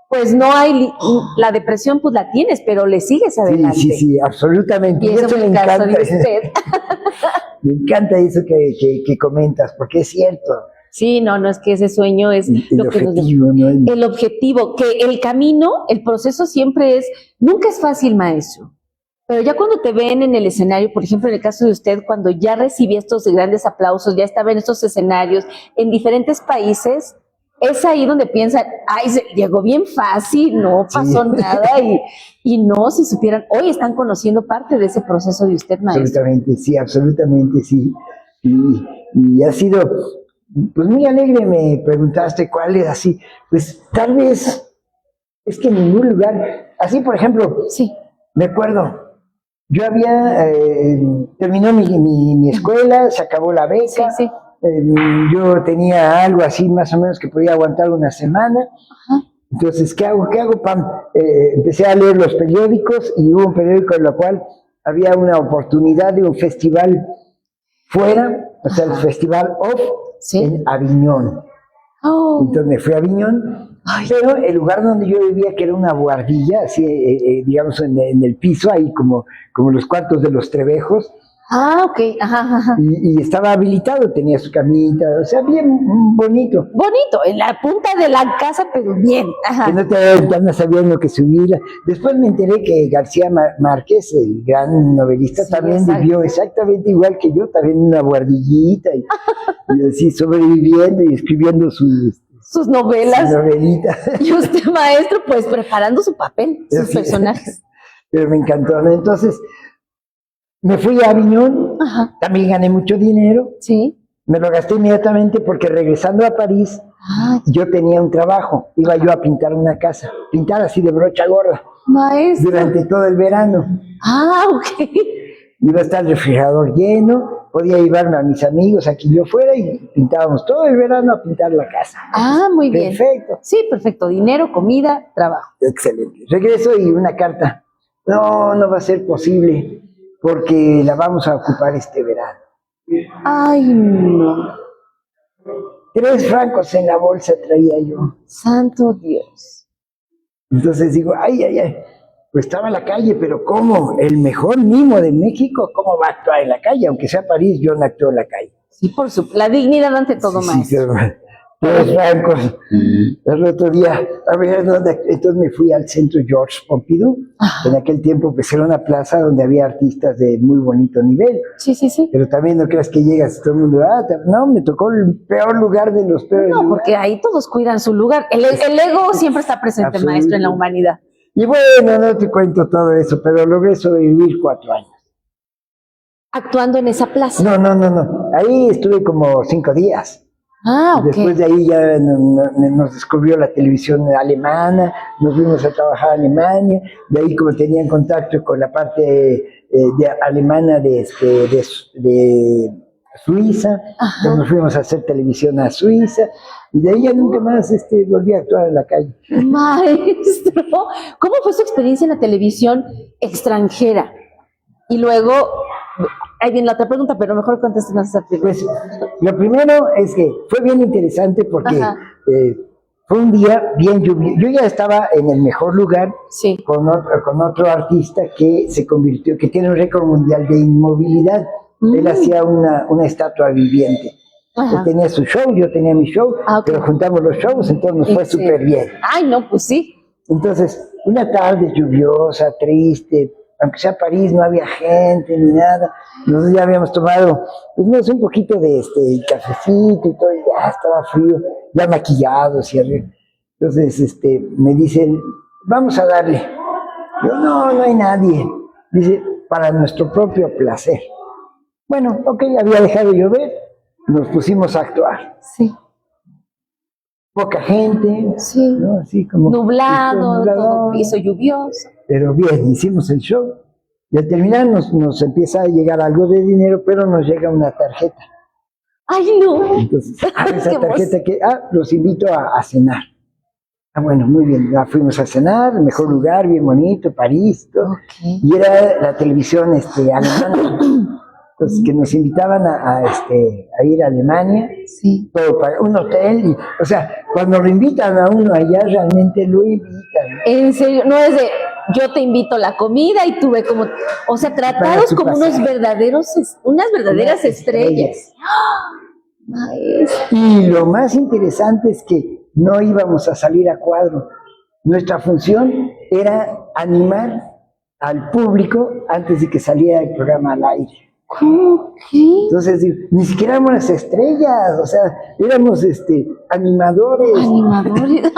pues no hay, la depresión pues la tienes, pero le sigues adelante. Sí, absolutamente. Y eso es el caso de usted. Me encanta eso que comentas, porque es cierto. Sí, no, es que ese sueño es lo que nos ¿no? El objetivo, que el camino, el proceso siempre nunca es fácil, maestro. Pero ya cuando te ven en el escenario, por ejemplo, en el caso de usted, cuando ya recibí estos grandes aplausos, ya estaba en estos escenarios en diferentes países, es ahí donde piensan, ay, llegó bien fácil, no pasó nada, y no, si supieran, hoy están conociendo parte de ese proceso de usted, maestro. Absolutamente, sí. Y ha sido, pues muy alegre, me preguntaste cuál es así, pues tal vez, es que en ningún lugar, así por ejemplo, sí. Me acuerdo, yo había, terminó mi escuela, se acabó la beca, sí. Yo tenía algo así más o menos que podía aguantar una semana. Ajá. Entonces, ¿qué hago, Pam? Empecé a leer los periódicos y hubo un periódico en el cual había una oportunidad de un festival fuera, o sea, el Festival Off, en Aviñón. Oh. Entonces me fui a Aviñón, pero el lugar donde yo vivía, que era una buhardilla, así, digamos, en el piso, ahí como los cuartos de los Trevejos. Ah, ok, ajá. Y estaba habilitado, tenía su camita, o sea, bien bonito. Bonito, en la punta de la casa, pero bien. Ajá. Que no te andas sabiendo que subirla. Después me enteré que García Márquez, el gran novelista, también vivió exactamente igual que yo, también en una buhardillita, y así sobreviviendo y escribiendo sus novelas. Sus novelitas. Y usted, maestro, pues preparando su papel, sus personajes. Pero me encantó, ¿no? Entonces, me fui a Aviñón, también gané mucho dinero. Sí. Me lo gasté inmediatamente porque regresando a París, yo tenía un trabajo. Iba yo a pintar una casa, pintar así de brocha gorda. Maestro. Durante todo el verano. Ah, ok. Iba a estar el refrigerador lleno, podía llevarme a mis amigos a quien yo fuera y pintábamos todo el verano a pintar la casa. Ah, muy bien. Perfecto. Sí, perfecto. Dinero, comida, trabajo. Excelente. Regreso y una carta. No va a ser posible porque la vamos a ocupar este verano. Ay, no. 3 francos en la bolsa traía yo. Santo Dios. Entonces digo, ay. Pues estaba en la calle, pero ¿cómo? El mejor mimo de México, ¿cómo va a actuar en la calle? Aunque sea París, yo no actúo en la calle. Sí, la dignidad ante todo, maestro. Sí, 3 francos. El otro día, a ver, entonces me fui al centro Georges Pompidou. En aquel tiempo pues era una plaza donde había artistas de muy bonito nivel. Sí. Pero también no creas que llegas y todo el mundo, no, me tocó el peor lugar de los peores lugares. Porque ahí todos cuidan su lugar. El ego siempre está presente, maestro, en la humanidad. Y bueno, no te cuento todo eso, pero logré sobrevivir 4 años. ¿Actuando en esa plaza? No. Ahí estuve como 5 días. Ah, ok. Después de ahí ya nos descubrió la televisión alemana, nos fuimos a trabajar a Alemania, de ahí como tenían contacto con la parte alemana de Suiza, entonces nos fuimos a hacer televisión a Suiza, y de ahí ya nunca más volví a actuar en la calle. Maestro, ¿cómo fue su experiencia en la televisión extranjera? Y luego, ahí viene la otra pregunta, pero mejor contéstenos esa pregunta. Pues, lo primero es que fue bien interesante porque fue un día bien lluvioso. Yo ya estaba en el mejor lugar con otro artista que se convirtió, que tiene un récord mundial de inmovilidad. Él hacía una estatua viviente. Él tenía su show, yo tenía mi show, pero juntamos los shows, entonces nos fue súper bien. Ay, no, pues sí. Entonces, una tarde lluviosa, triste, aunque sea París, no había gente ni nada. Nosotros ya habíamos tomado, pues no sé, un poquito de cafecito y todo, y ya estaba frío, ya maquillados y arriba. Entonces, me dicen, vamos a darle. Yo, no hay nadie. Dice, para nuestro propio placer. Bueno, ok, había dejado llover, nos pusimos a actuar. Sí. Poca gente, ¿no? Así como nublado, todo piso lluvioso. Pero bien, hicimos el show y al terminar nos empieza a llegar algo de dinero, pero nos llega una tarjeta. ¡Ay, no! Entonces, esa tarjeta que, los invito a cenar. Bueno, muy bien. Fuimos a cenar, el mejor lugar, bien bonito, París, todo. Okay. Y era la televisión alemana. Entonces, que nos invitaban a ir a Alemania, sí. Todo para un hotel. O sea, cuando lo invitan a uno allá, realmente lo invitan. En serio, no es de yo te invito a la comida y tuve como, o sea, tratados como unas verdaderas estrellas. Y lo más interesante es que no íbamos a salir a cuadro. Nuestra función era animar al público antes de que saliera el programa al aire. ¿Cómo que? Entonces, ni siquiera éramos las estrellas, o sea, éramos animadores. Animadores.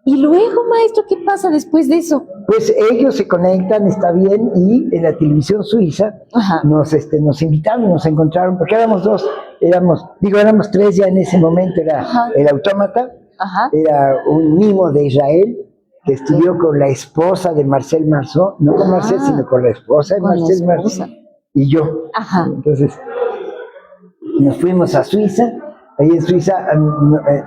Y luego, maestro, ¿qué pasa después de eso? Pues ellos se conectan, está bien, y en la televisión suiza nos invitaron, nos encontraron, porque éramos éramos tres ya en ese momento, era el Autómata, era un mimo de Israel, que estudió con la esposa de Marcel Marceau, no con Marcel, sino con la esposa de Marcel Marceau, y yo. Entonces, nos fuimos a Suiza. Ahí en Suiza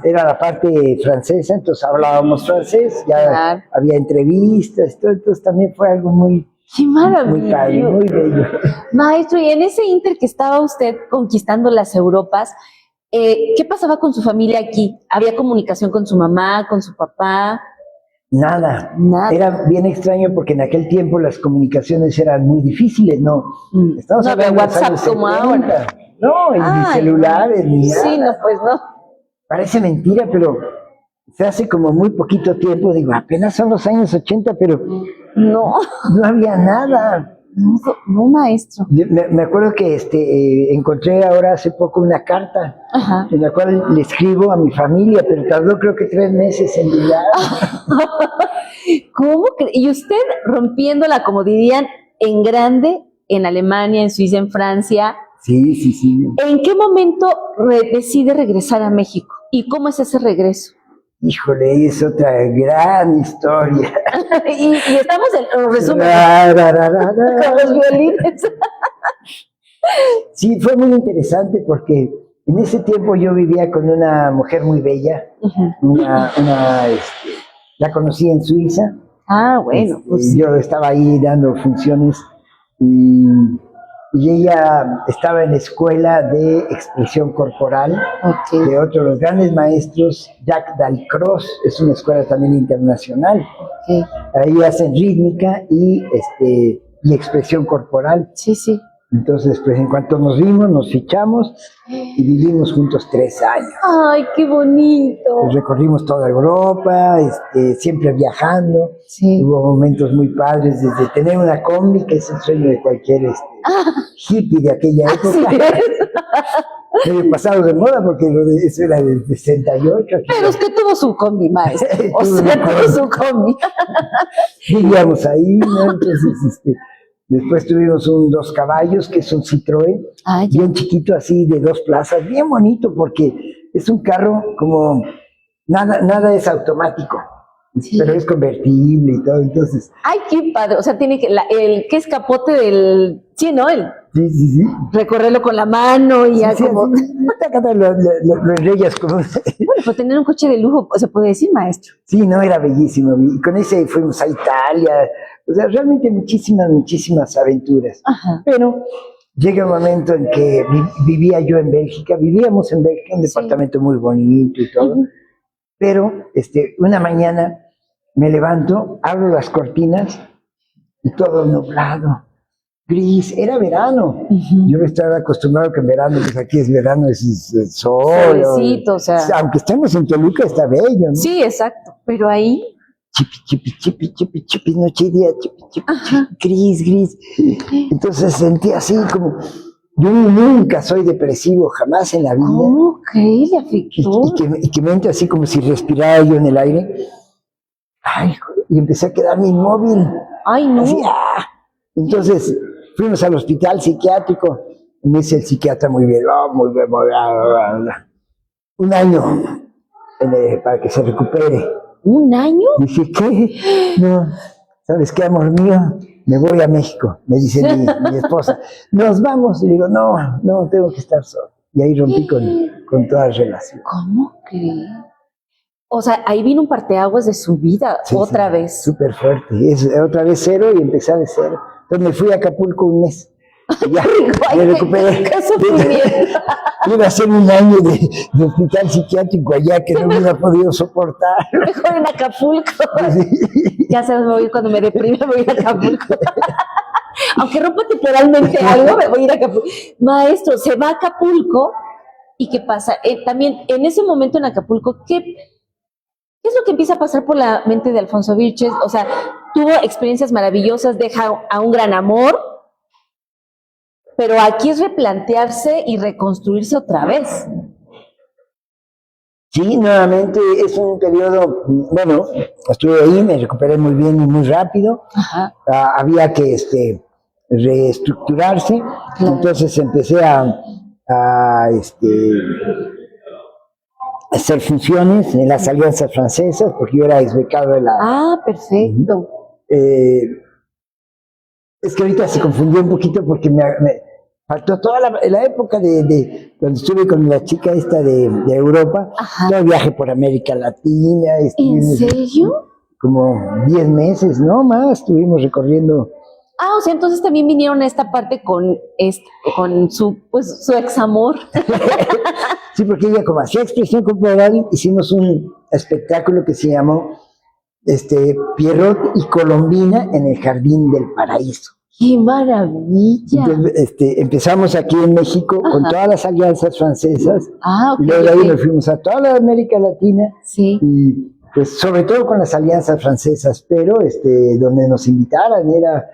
era la parte francesa, entonces hablábamos francés, ya había entrevistas, todo, entonces también fue algo muy, ¡qué maravilla! Muy padre, muy bello. Maestro, y en ese inter que estaba usted conquistando las Europas, ¿qué pasaba con su familia aquí? ¿Había comunicación con su mamá, con su papá? Nada. Era bien extraño porque en aquel tiempo las comunicaciones eran muy difíciles, ¿no? No había WhatsApp como ahora. No, ni celulares, ni nada. Sí, no, pues no. Parece mentira, pero se hace como muy poquito tiempo, digo, apenas son los años 80, pero no había nada. No, maestro. Me acuerdo que encontré ahora hace poco una carta en la cual le escribo a mi familia, pero tardó creo que 3 meses en llegar. ¿Cómo? Y usted rompiéndola, como dirían, en grande, en Alemania, en Suiza, en Francia. Sí. ¿En qué momento decide regresar a México? ¿Y cómo es ese regreso? Híjole, es otra gran historia. y estamos en resumen. Con los violines. Sí, fue muy interesante porque en ese tiempo yo vivía con una mujer muy bella. La conocí en Suiza. Bueno. Pues yo estaba ahí dando funciones y ella estaba en la escuela de expresión corporal de otro de los grandes maestros, Jacques Dalcroze, es una escuela también internacional. Ahí hacen rítmica y expresión corporal. Sí. Entonces, pues en cuanto nos vimos, nos fichamos y vivimos juntos 3 años. ¡Ay, qué bonito! Pues recorrimos toda Europa, siempre viajando. Hubo momentos muy padres, desde tener una combi, que es el sueño de cualquier hippie de aquella época. Medio pasado de moda, porque eso era del 68. Pero es que tuvo su combi, maestro. O sea, tuvo su combi. Vivíamos ahí, ¿no? Entonces, después tuvimos un 2 caballos, que es un Citroën, bien chiquito, así, de 2 plazas, bien bonito, porque es un carro como, nada es automático, pero es convertible y todo, entonces. ¡Ay, qué padre! O sea, tiene que, ¿qué es capote del, sí, ¿no? Sí. Recorrerlo con la mano y ya como. Lo enrollas como. Bueno, pero tener un coche de lujo, se puede decir, maestro. Sí, no, era bellísimo, y con ese fuimos a Italia. O sea, realmente muchísimas aventuras. Pero llega un momento en que vivíamos en Bélgica, un departamento muy bonito y todo, pero una mañana me levanto, abro las cortinas y todo nublado, gris, era verano. Yo estaba acostumbrado que en verano, pues aquí es verano, es sol. Solecito, o sea. Aunque estemos en Toluca, está bello, ¿no? Sí, exacto, pero ahí. Chipi, noche y día, gris. Entonces sentí así como, yo nunca soy depresivo, jamás en la vida. ¿Cómo que le afectó? Y que me entra así como si respirara yo en el aire. Ay, y empecé a quedarme inmóvil. Ay, no. Así, Entonces fuimos al hospital psiquiátrico. Y me dice el psiquiatra, muy bien, muy bien, un año para que se recupere. ¿1 año? Dije, ¿qué? No, ¿sabes qué, amor mío? Me voy a México, me dice mi esposa. Nos vamos. Y digo, no, tengo que estar solo. Y ahí rompí con toda relación. ¿Cómo crees? O sea, ahí vino un parteaguas de su vida, Sí, otra sí, vez. súper fuerte. Es otra vez cero y empecé de cero. Entonces me fui a Acapulco un mes. Y ya, me recuperé. ¡Qué sufrimiento! Iba a ser un año de hospital psiquiátrico allá que no hubiera podido soportar. Mejor en Acapulco. Sí. Ya sabes, me voy cuando me deprime, me voy a Acapulco. Aunque rompa temporalmente algo, me voy a ir a Acapulco. Maestro, se va a Acapulco y ¿qué pasa? También en ese momento en Acapulco, ¿qué es lo que empieza a pasar por la mente de Alfonso Vilches? O sea, tuvo experiencias maravillosas, deja a un gran amor, pero aquí es replantearse y reconstruirse otra vez. Sí, nuevamente es un periodo, bueno, estuve ahí, me recuperé muy bien y muy rápido. Ajá. Había que reestructurarse, entonces empecé a hacer funciones en las alianzas francesas, porque yo era exbecado de la... Ah, perfecto. Es que ahorita se confundió un poquito porque me faltó toda la época de cuando estuve con la chica esta de Europa, todo viaje por América Latina. ¿En serio? Como 10 meses, no más, estuvimos recorriendo. Ah, o sea, entonces también vinieron a esta parte con su ex amor. Sí, porque ella como hacía expresión corporal, hicimos un espectáculo que se llamó Pierrot y Colombina en el Jardín del Paraíso. ¡Qué maravilla! Entonces, empezamos aquí en México con todas las alianzas francesas. Ah, ok. Y luego de ahí nos fuimos a toda la América Latina. Sí. Y pues sobre todo con las alianzas francesas, pero donde nos invitaran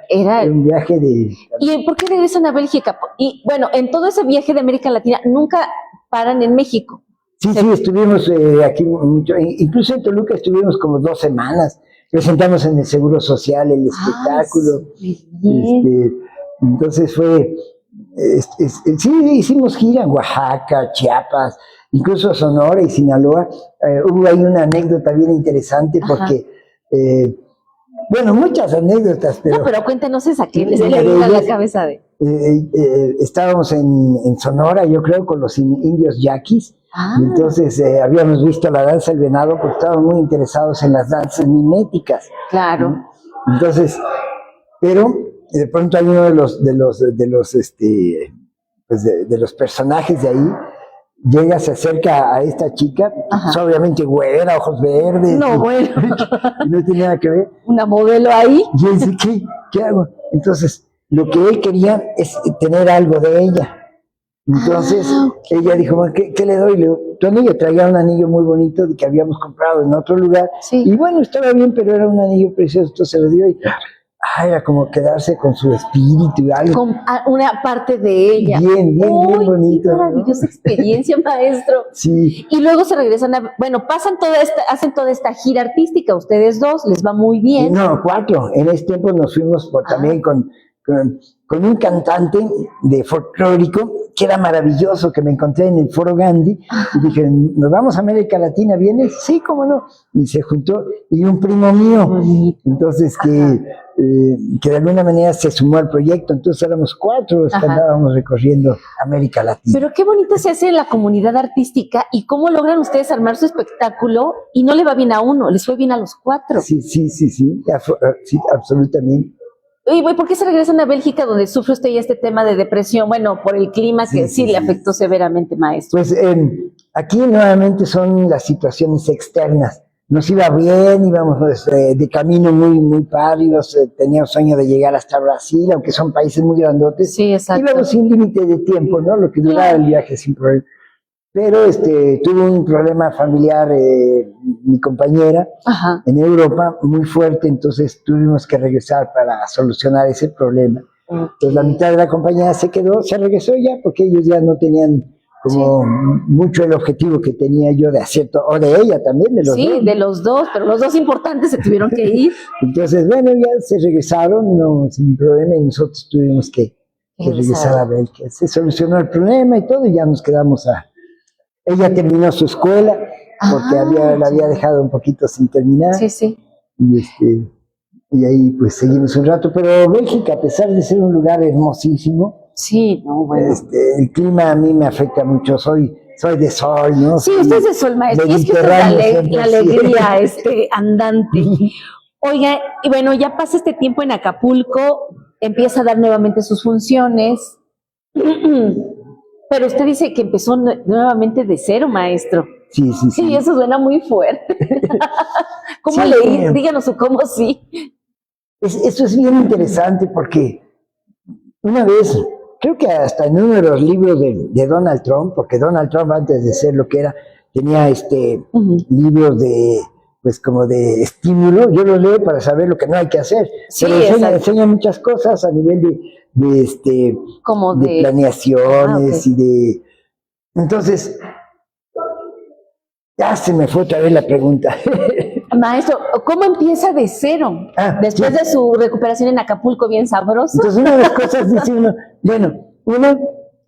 era un viaje de... ¿Y por qué regresan a Bélgica? Y bueno, en todo ese viaje de América Latina nunca paran en México. Sí, estuvimos aquí mucho, incluso en Toluca estuvimos como 2 semanas, presentamos en el Seguro Social el espectáculo. Entonces fue, sí, hicimos gira en Oaxaca, Chiapas, incluso Sonora y Sinaloa. Hubo ahí una anécdota bien interesante porque, bueno, muchas anécdotas, pero... No, pero cuéntanos esa que les viene a la cabeza de... estábamos en Sonora, yo creo, con los indios yaquis. Y entonces habíamos visto la danza del venado porque estábamos muy interesados en las danzas miméticas. Claro. Entonces, pero de pronto hay uno de los personajes de ahí, llega, se acerca a esta chica, pues, obviamente güera, ojos verdes. No, bueno. Y no tenía nada que ver. Una modelo ahí. Y él dice, ¿qué hago? Entonces, lo que él quería es tener algo de ella. Entonces, ella dijo, ¿qué le doy? Le digo, tu anillo, traía un anillo muy bonito que habíamos comprado en otro lugar. Sí. Y bueno, estaba bien, pero era un anillo precioso, entonces se lo dio y era como quedarse con su espíritu y algo. Con una parte de ella. Bien bonito. Qué maravillosa experiencia, maestro. Sí. Y luego se regresan hacen toda esta gira artística, ustedes dos, les va muy bien. No, 4. En ese tiempo nos fuimos también con un cantante de folclórico que era maravilloso, que me encontré en el Foro Gandhi, y dije, ¿nos vamos a América Latina? ¿Vienes? Sí, cómo no. Y se juntó, y un primo mío, entonces que de alguna manera se sumó al proyecto, entonces éramos 4 los que andábamos recorriendo América Latina. Pero qué bonito se hace en la comunidad artística, y cómo logran ustedes armar su espectáculo, y no le va bien a uno, les fue bien a los 4. Sí, absolutamente. ¿Y por qué se regresan a Bélgica, donde sufre usted ya este tema de depresión? Bueno, por el clima que sí le afectó severamente, maestro. Pues aquí nuevamente son las situaciones externas. Nos iba bien, íbamos de camino muy pálidos, teníamos sueño de llegar hasta Brasil, aunque son países muy grandotes. Sí, exacto. Íbamos sin límite de tiempo, ¿no? Lo que duraba el viaje sin problema. Pero tuvo un problema familiar mi compañera en Europa muy fuerte, entonces tuvimos que regresar para solucionar ese problema. Entonces la mitad de la compañía se regresó ya porque ellos ya no tenían como mucho el objetivo que tenía yo de hacer o de ella también, de los dos. Sí, de los dos, pero los dos importantes se tuvieron que ir. Entonces, bueno, ya se regresaron, no, sin problema, y nosotros tuvimos que regresar a Bélgica. Se solucionó el problema y todo, y ya nos quedamos Ella terminó su escuela, porque la había dejado un poquito sin terminar. Sí. Y ahí pues seguimos un rato, pero Bélgica, a pesar de ser un lugar hermosísimo, sí, no, bueno. el clima a mí me afecta mucho. Soy soy de sol, ¿no? Sí, usted es de sol, maestro. Y es que usted es la alegría andante. Oiga, y bueno, ya pasa este tiempo en Acapulco, empieza a dar nuevamente sus funciones, pero usted dice que empezó nuevamente de cero, maestro. Sí. Sí, eso suena muy fuerte. ¿Cómo sí, leí? Díganos cómo sí. Eso es bien interesante porque una vez, creo que hasta en uno de los libros de Donald Trump, porque Donald Trump antes de ser lo que era, tenía libros de, pues como de estímulo, yo los leo para saber lo que no hay que hacer, sí, pero enseña muchas cosas a nivel de planeaciones y de... Entonces, ya se me fue otra vez la pregunta. Maestro, ¿cómo empieza de cero? Después de su recuperación en Acapulco, bien sabroso. Entonces, una de las cosas dice uno, bueno, uno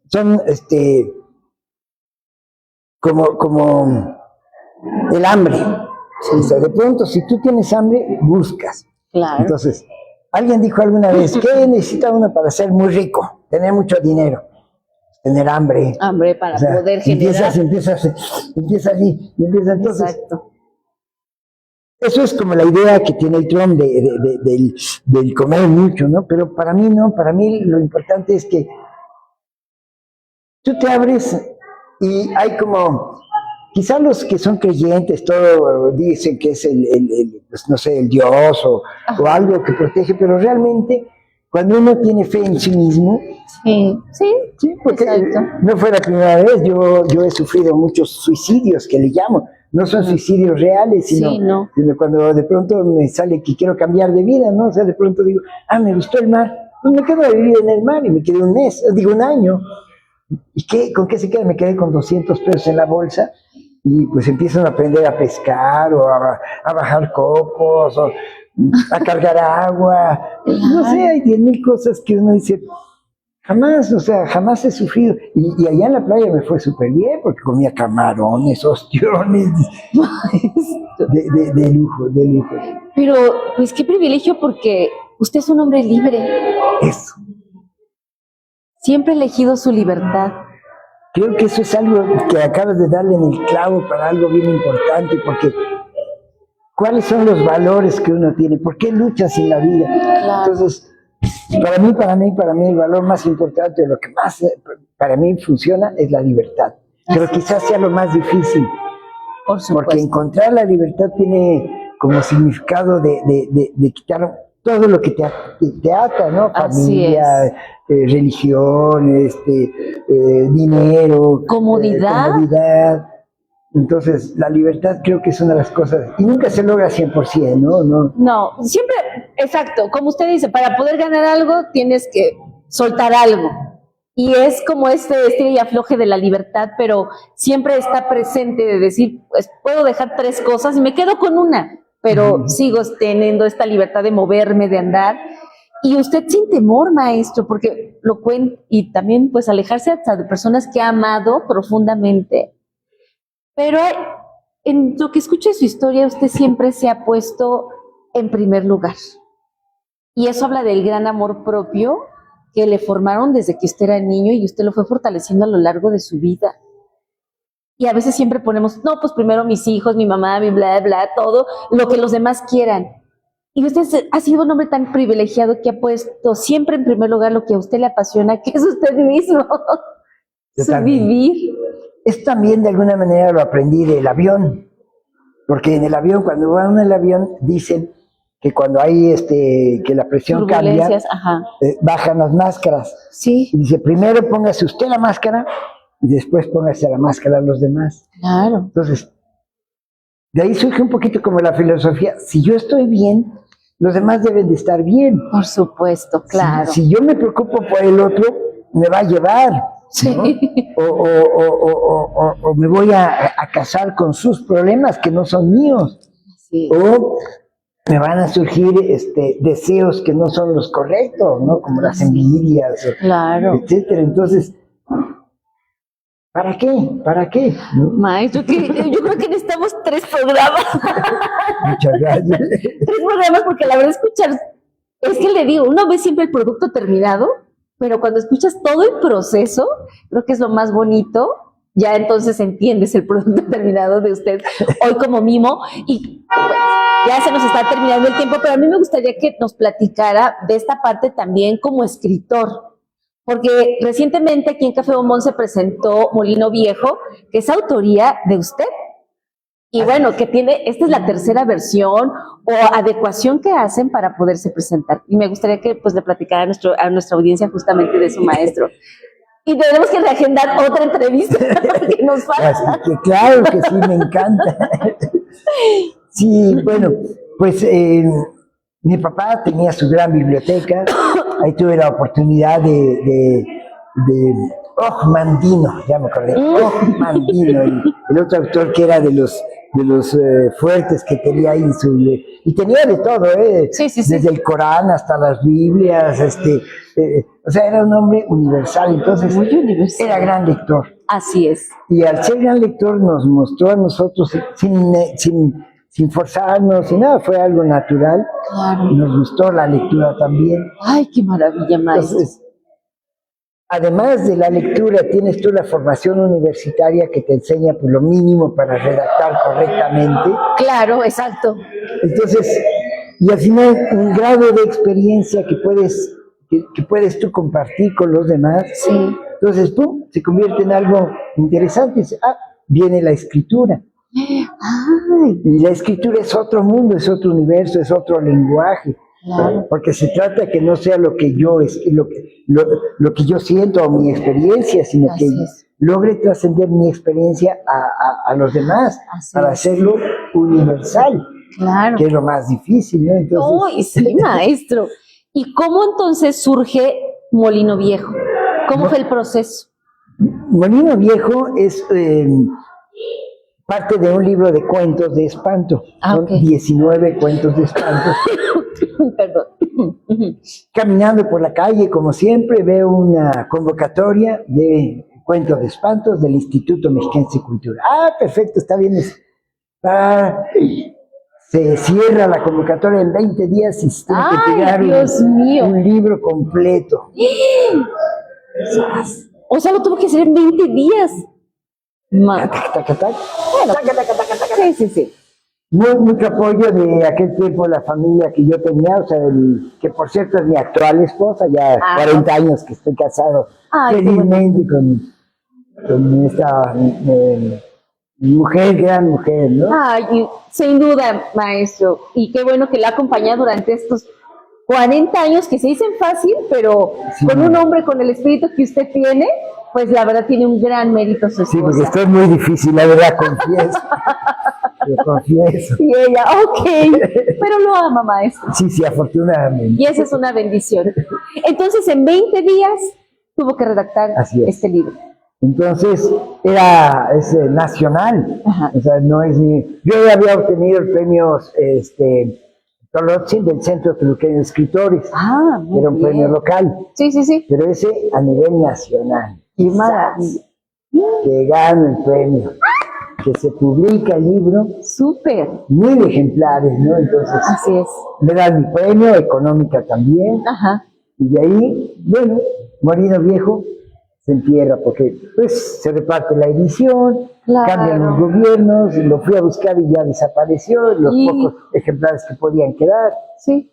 son como el hambre. Sí. O sea, de pronto, si tú tienes hambre, buscas. Claro. Entonces, alguien dijo alguna vez, ¿qué necesita uno para ser muy rico? Tener mucho dinero. Tener hambre. Hambre para poder generar. Empieza así. Entonces. Exacto. Eso es como la idea que tiene el Trump del comer mucho, ¿no? Pero para mí no, para mí lo importante es que tú te abres y hay como, quizás los que son creyentes, todo dicen que es pues no sé, el Dios o algo que protege, pero realmente cuando uno tiene fe en sí mismo, sí, porque exacto. No fue la primera vez, yo he sufrido muchos suicidios, que le llamo. No son suicidios reales, sino cuando de pronto me sale que quiero cambiar de vida, ¿no? O sea, de pronto digo, me gustó el mar, pues me quedo a vivir en el mar y me quedé un año. ¿Y con qué se queda? Me quedé con 200 pesos en la bolsa y pues empiezan a aprender a pescar o a bajar cocos o a cargar agua. No sé, hay 10,000 cosas que uno dice... Jamás he sufrido. Y allá en la playa me fue súper bien porque comía camarones, ostiones, de lujo. Pero, pues qué privilegio porque usted es un hombre libre. Eso. Siempre ha elegido su libertad. Creo que eso es algo que acabas de darle en el clavo para algo bien importante, porque ¿cuáles son los valores que uno tiene? ¿Por qué luchas en la vida? Claro. Entonces, para mí el valor más importante, lo que más para mí funciona es la libertad. Pero quizás sea lo más difícil. Por supuesto. Porque encontrar la libertad tiene como significado de quitar todo lo que te ata, ¿no? Familia, religión, dinero, comodidad. Entonces, la libertad creo que es una de las cosas, y nunca se logra 100%, ¿no? No, siempre, exacto, como usted dice, para poder ganar algo tienes que soltar algo. Y es como estira y afloje de la libertad, pero siempre está presente de decir, pues puedo dejar 3 cosas y me quedo con una, pero sigo teniendo esta libertad de moverme, de andar. Y usted sin temor, maestro, porque lo cuenta, y también pues alejarse hasta de personas que ha amado profundamente. Pero en lo que escucho de su historia, usted siempre se ha puesto en primer lugar. Y eso habla del gran amor propio que le formaron desde que usted era niño y usted lo fue fortaleciendo a lo largo de su vida. Y a veces siempre ponemos, no, pues primero mis hijos, mi mamá, mi bla, bla, todo, lo que los demás quieran. Y usted ha sido un hombre tan privilegiado que ha puesto siempre en primer lugar lo que a usted le apasiona, que es usted mismo, su vivir. Es también de alguna manera lo aprendí del avión, porque en el avión, cuando va uno en el avión, dicen que cuando hay que la presión cambia, bajan las máscaras. Sí. Y dice, primero póngase usted la máscara y después póngase la máscara a los demás. Claro. Entonces, de ahí surge un poquito como la filosofía, si yo estoy bien, los demás deben de estar bien. Por supuesto, claro. Si yo me preocupo por el otro, me va a llevar. Sí. ¿No? O me voy a casar con sus problemas que no son míos. Sí. O me van a surgir deseos que no son los correctos, ¿no? Como las envidias, claro, etcétera. Entonces, ¿para qué? ¿Para qué? ¿No? Maestro, yo creo que necesitamos 3 programas. Muchas gracias. 3 programas, porque la verdad escuchar, es que le digo, uno ve siempre el producto terminado, pero cuando escuchas todo el proceso, creo que es lo más bonito ya entonces entiendes el producto terminado de usted hoy como mimo. Y pues, ya se nos está terminando el tiempo, pero a mí me gustaría que nos platicara de esta parte también como escritor, porque recientemente aquí en Café Bombón se presentó Molino Viejo, que es autoría de usted. Y bueno, que esta es la tercera versión o adecuación que hacen para poderse presentar. Y me gustaría que pues le platicara a nuestra audiencia justamente de su maestro. Y tenemos que reagendar otra entrevista que nos falta. Claro que sí, me encanta. Sí, bueno, pues mi papá tenía su gran biblioteca. Ahí tuve la oportunidad de Mandino, ya me acordé. Mandino, el otro autor que era de los fuertes que tenía ahí y tenía de todo, sí. Desde el Corán hasta las Biblias, o sea, era un hombre universal, entonces muy universal. Era gran lector. Así es. Y al ser gran lector nos mostró a nosotros sin forzarnos, sin nada, fue algo natural. Claro. Y nos gustó la lectura también. Ay, qué maravilla, maestro. Entonces, además de la lectura, tienes tú la formación universitaria que te enseña pues, lo mínimo para redactar correctamente. Claro, exacto. Entonces, y al final un grado de experiencia que puedes tú compartir con los demás. Sí. Entonces, ¡pum!, se convierte en algo interesante. Viene la escritura. Ay. Y la escritura es otro mundo, es otro universo, es otro lenguaje. Claro. Porque se trata que no sea lo que yo siento o mi experiencia, sino Así que es. logre trascender mi experiencia a los demás. Así para es. hacerlo universal. Claro. Que es lo más difícil, ¿no? Entonces, ¡Uy, sí, maestro! ¿Y cómo entonces surge Molino Viejo? ¿Cómo fue el proceso? Molino Viejo es parte de un libro de cuentos de espanto. Son Okay. 19 cuentos de espanto. Perdón. Caminando por la calle, como siempre, veo una convocatoria de cuentos de espantos del Instituto Mexiquense de Cultura. Perfecto, está bien. Se cierra la convocatoria en 20 días y se tiene que pegar un libro completo. O sea, lo tuvo que hacer en 20 días. Bueno, Sí. mucho apoyo de aquel tiempo la familia que yo tenía, o sea, que por cierto es mi actual esposa, ya 40 años que estoy casado. Ay, felizmente con esta mujer, gran mujer, ¿no? Ay, sin duda, maestro. Y qué bueno que la ha acompañado durante estos 40 años, que se dicen fácil, pero sí, con un hombre con el espíritu que usted tiene, pues la verdad tiene un gran mérito su esposa. Sí, porque esto es muy difícil, la verdad, confieso. Lo confieso. Y ella, pero lo ama, maestro. Sí, afortunadamente. Y esa es una bendición. Entonces, en 20 días tuvo que redactar este libro. Entonces, es nacional. Ajá. O sea, no es ni... Yo ya había obtenido el premio Tolotzin del Centro Toluqueño de Escritores. Muy era un premio local. Sí. Pero ese a nivel nacional. ¡Qué maravilla! Que gano el premio. Que se publica el libro. ¡Súper! 1000 ejemplares, ¿no? Entonces, así es. Me dan mi premio, económica también. Ajá. Y de ahí, bueno, Molino Viejo se entierra porque pues se reparte la edición, cambian los gobiernos, lo fui a buscar y ya desapareció, los pocos ejemplares que podían quedar. Sí.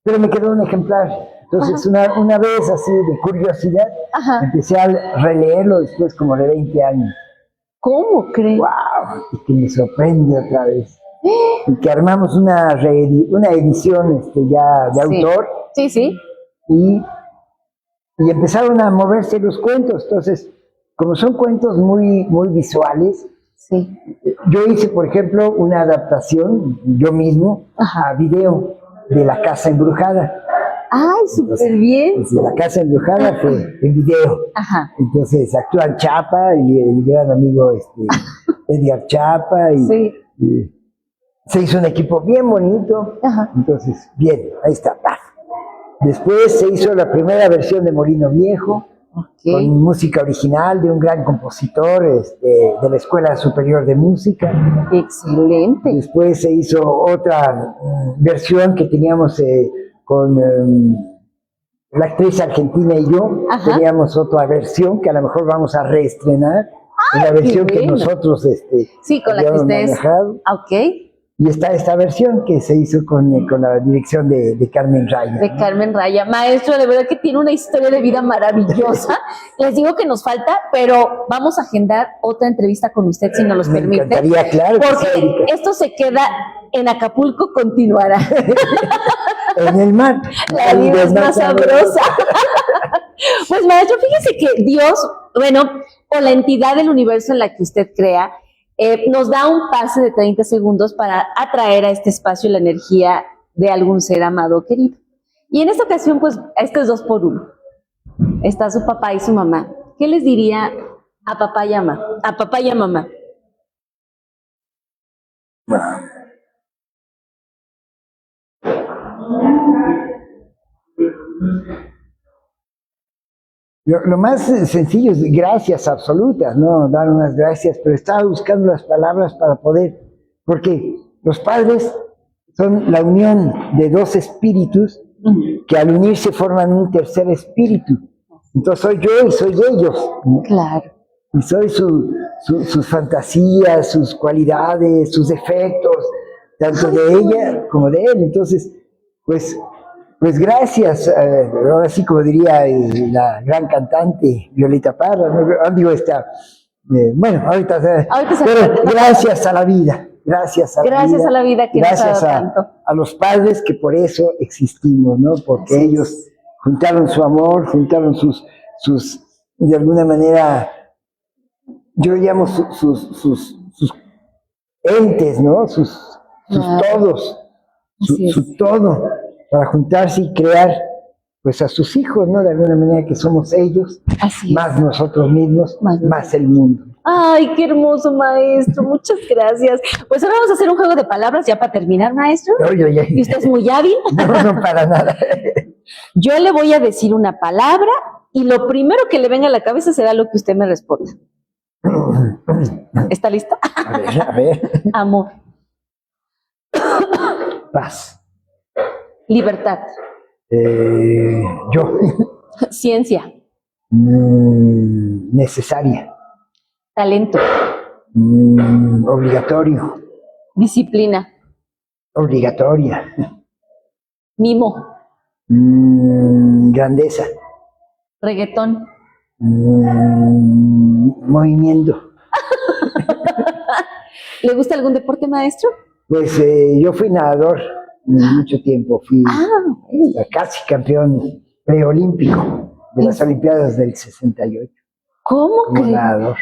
Pero me quedó un ejemplar. Entonces una vez así de curiosidad, empecé a releerlo después como de 20 años. ¿Cómo crees? ¡Wow! Y que me sorprende otra vez. Y que armamos una edición ya de autor. Sí. Y empezaron a moverse los cuentos. Entonces, como son cuentos muy, muy visuales, yo hice, por ejemplo, una adaptación, yo mismo, a video de La Casa Embrujada. ¡Ay, súper bien! La Casa Embrujada fue en video. Entonces, actúan Chapa y el gran amigo Edgar Chapa. Y se hizo un equipo bien bonito. Entonces, bien, ahí está. Después se hizo la primera versión de Molino Viejo, con música original de un gran compositor de la Escuela Superior de Música. ¡Excelente! Después se hizo otra versión que teníamos con la actriz argentina y yo teníamos otra versión que a lo mejor vamos a reestrenar, en la versión que nosotros sí, con la que ustedes manejado. Y está esta versión que se hizo con la dirección de Carmen Raya. De Carmen Raya. Maestro, de verdad que tiene una historia de vida maravillosa. Les digo que nos falta, pero vamos a agendar otra entrevista con usted, si nos los permite. Me encantaría, claro. Porque esto se queda en Acapulco, continuará. En el mar. La vida es más sabrosa. Pues, maestro, fíjese que Dios, bueno, o la entidad del universo en la que usted crea, nos da un pase de 30 segundos para atraer a este espacio la energía de algún ser amado o querido. Y en esta ocasión, pues, este es 2 por 1. Está su papá y su mamá. ¿Qué les diría a papá y a mamá? A papá y a mamá. Lo más sencillo es gracias absolutas, ¿no? Dar unas gracias, pero estaba buscando las palabras para poder, porque los padres son la unión de 2 espíritus que al unirse forman un tercer espíritu. Entonces soy yo y soy ellos, ¿no? Claro. Y soy sus fantasías, sus cualidades, sus defectos, tanto de ella como de él. Entonces, pues gracias, ahora sí como diría la gran cantante Violeta Parra, ¿no? Digo bueno, ahorita pero gracias a la vida, gracias a la vida que gracias nos ha dado tanto. A los padres que por eso existimos, ¿no? Porque ellos juntaron su amor, juntaron sus de alguna manera, yo llamo sus entes, ¿no? Sus todos, su todo, para juntarse y crear, pues, a sus hijos, ¿no? De alguna manera que somos ellos, más nosotros mismos, más el mundo. Ay, qué hermoso, maestro, muchas gracias. Pues ahora vamos a hacer un juego de palabras ya para terminar, maestro. ¿Y usted es muy hábil? No, para nada. Yo le voy a decir una palabra y lo primero que le venga a la cabeza será lo que usted me responda. ¿Está listo? A ver. Amor. Paz. Libertad. Yo. Ciencia. Necesaria. Talento. Obligatorio. Disciplina. Obligatoria. Mimo. Grandeza. Reggaetón. Movimiento. ¿Le gusta algún deporte, maestro? Pues yo fui nadador mucho tiempo, fui casi campeón preolímpico de las Olimpiadas del 68. ¿Cómo cree? Nadador.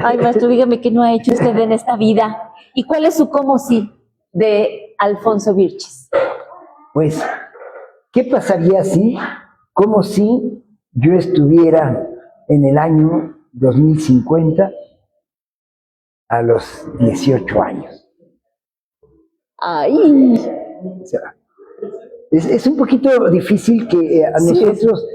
Ay, maestro, dígame qué no ha hecho usted en esta vida. ¿Y cuál es su cómo sí de Alfonso Birches? Pues, ¿qué pasaría si, como si yo estuviera en el año 2050 a los 18 años? Ay. O sea, es un poquito difícil que a nosotros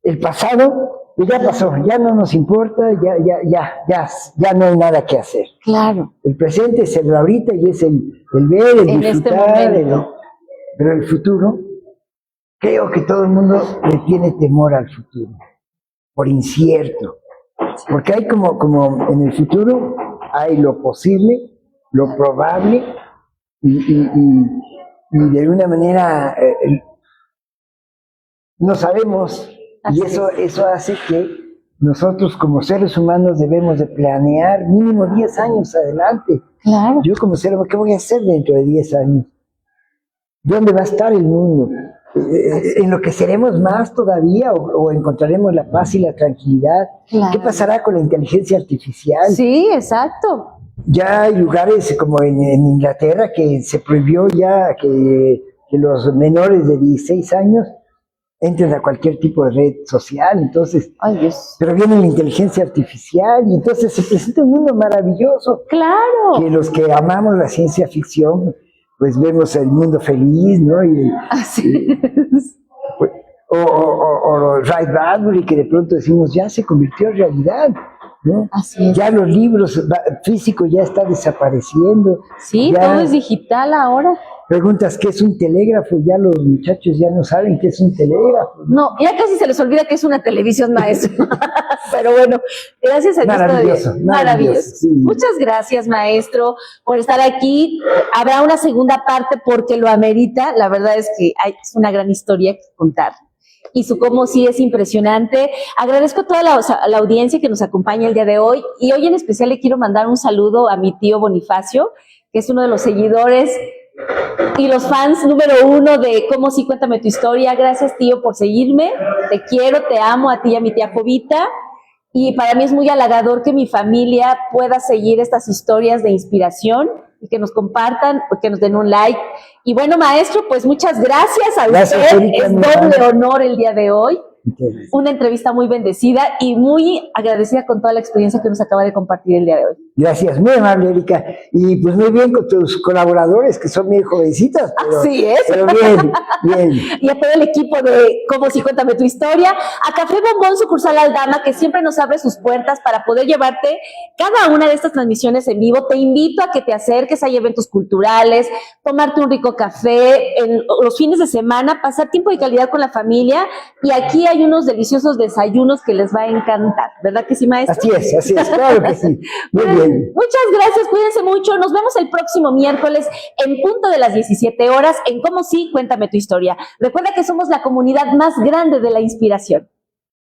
el pasado pues ya pasó, ya no nos importa, ya no hay nada que hacer. Claro. El presente es el ahorita y es el ver, el disfrutar, pero el futuro, creo que todo el mundo le tiene temor al futuro, por incierto, porque hay como en el futuro hay lo posible, lo probable y de alguna manera no sabemos. Y eso hace que nosotros como seres humanos debemos de planear mínimo 10 años adelante. Claro. Yo como ser humano, ¿qué voy a hacer dentro de 10 años? ¿Dónde va a estar el mundo? ¿Enloqueceremos más todavía o encontraremos la paz y la tranquilidad? Claro. ¿Qué pasará con la inteligencia artificial? Sí, exacto. Ya hay lugares como en Inglaterra que se prohibió ya que los menores de 16 años entren a cualquier tipo de red social, entonces, pero viene la inteligencia artificial y entonces se presenta un mundo maravilloso. Claro. Que los que amamos la ciencia ficción, pues vemos el mundo feliz, ¿no? Así es. O Ray Bradbury, que de pronto decimos, ya se convirtió en realidad, ¿no? Así es. Ya los libros físicos ya están desapareciendo. Sí, todo es digital ahora. preguntas qué es un telégrafo, ya los muchachos ya no saben qué es un telégrafo. No, ya casi se les olvida que es una televisión, maestro. Pero bueno, gracias a Dios. Maravilloso. Sí. Muchas gracias, maestro, por estar aquí. Habrá una segunda parte porque lo amerita. La verdad es que es una gran historia que contar. Y su cómo sí es impresionante. Agradezco a toda la audiencia que nos acompaña el día de hoy. Y hoy en especial le quiero mandar un saludo a mi tío Bonifacio, que es uno de los seguidores y los fans número 1 de Cómo sí, cuéntame tu historia. Gracias, tío, por seguirme. Te quiero, te amo, a ti y a mi tía Jovita. Y para mí es muy halagador que mi familia pueda seguir estas historias de inspiración y que nos compartan, que nos den un like. Y bueno, maestro, pues muchas gracias a usted. Es doble honor el día de hoy. Una entrevista muy bendecida y muy agradecida con toda la experiencia que nos acaba de compartir el día de hoy. Gracias, muy amable, Erika. Y pues muy bien con tus colaboradores, que son bien jovencitas. Pero, así es. Pero bien, bien. Y a todo el equipo de Cómo sí, cuéntame tu historia. A Café Bombón, sucursal Aldama, que siempre nos abre sus puertas para poder llevarte cada una de estas transmisiones en vivo. Te invito a que te acerques, hay eventos culturales, tomarte un rico café, en los fines de semana, pasar tiempo de calidad con la familia. Y aquí hay unos deliciosos desayunos que les va a encantar. ¿Verdad que sí, maestro? Así es, claro que sí. Muy bien. Muchas gracias, cuídense mucho. Nos vemos el próximo miércoles en punto de las 17 horas en Cómo sí, cuéntame tu historia. Recuerda que somos la comunidad más grande de la inspiración.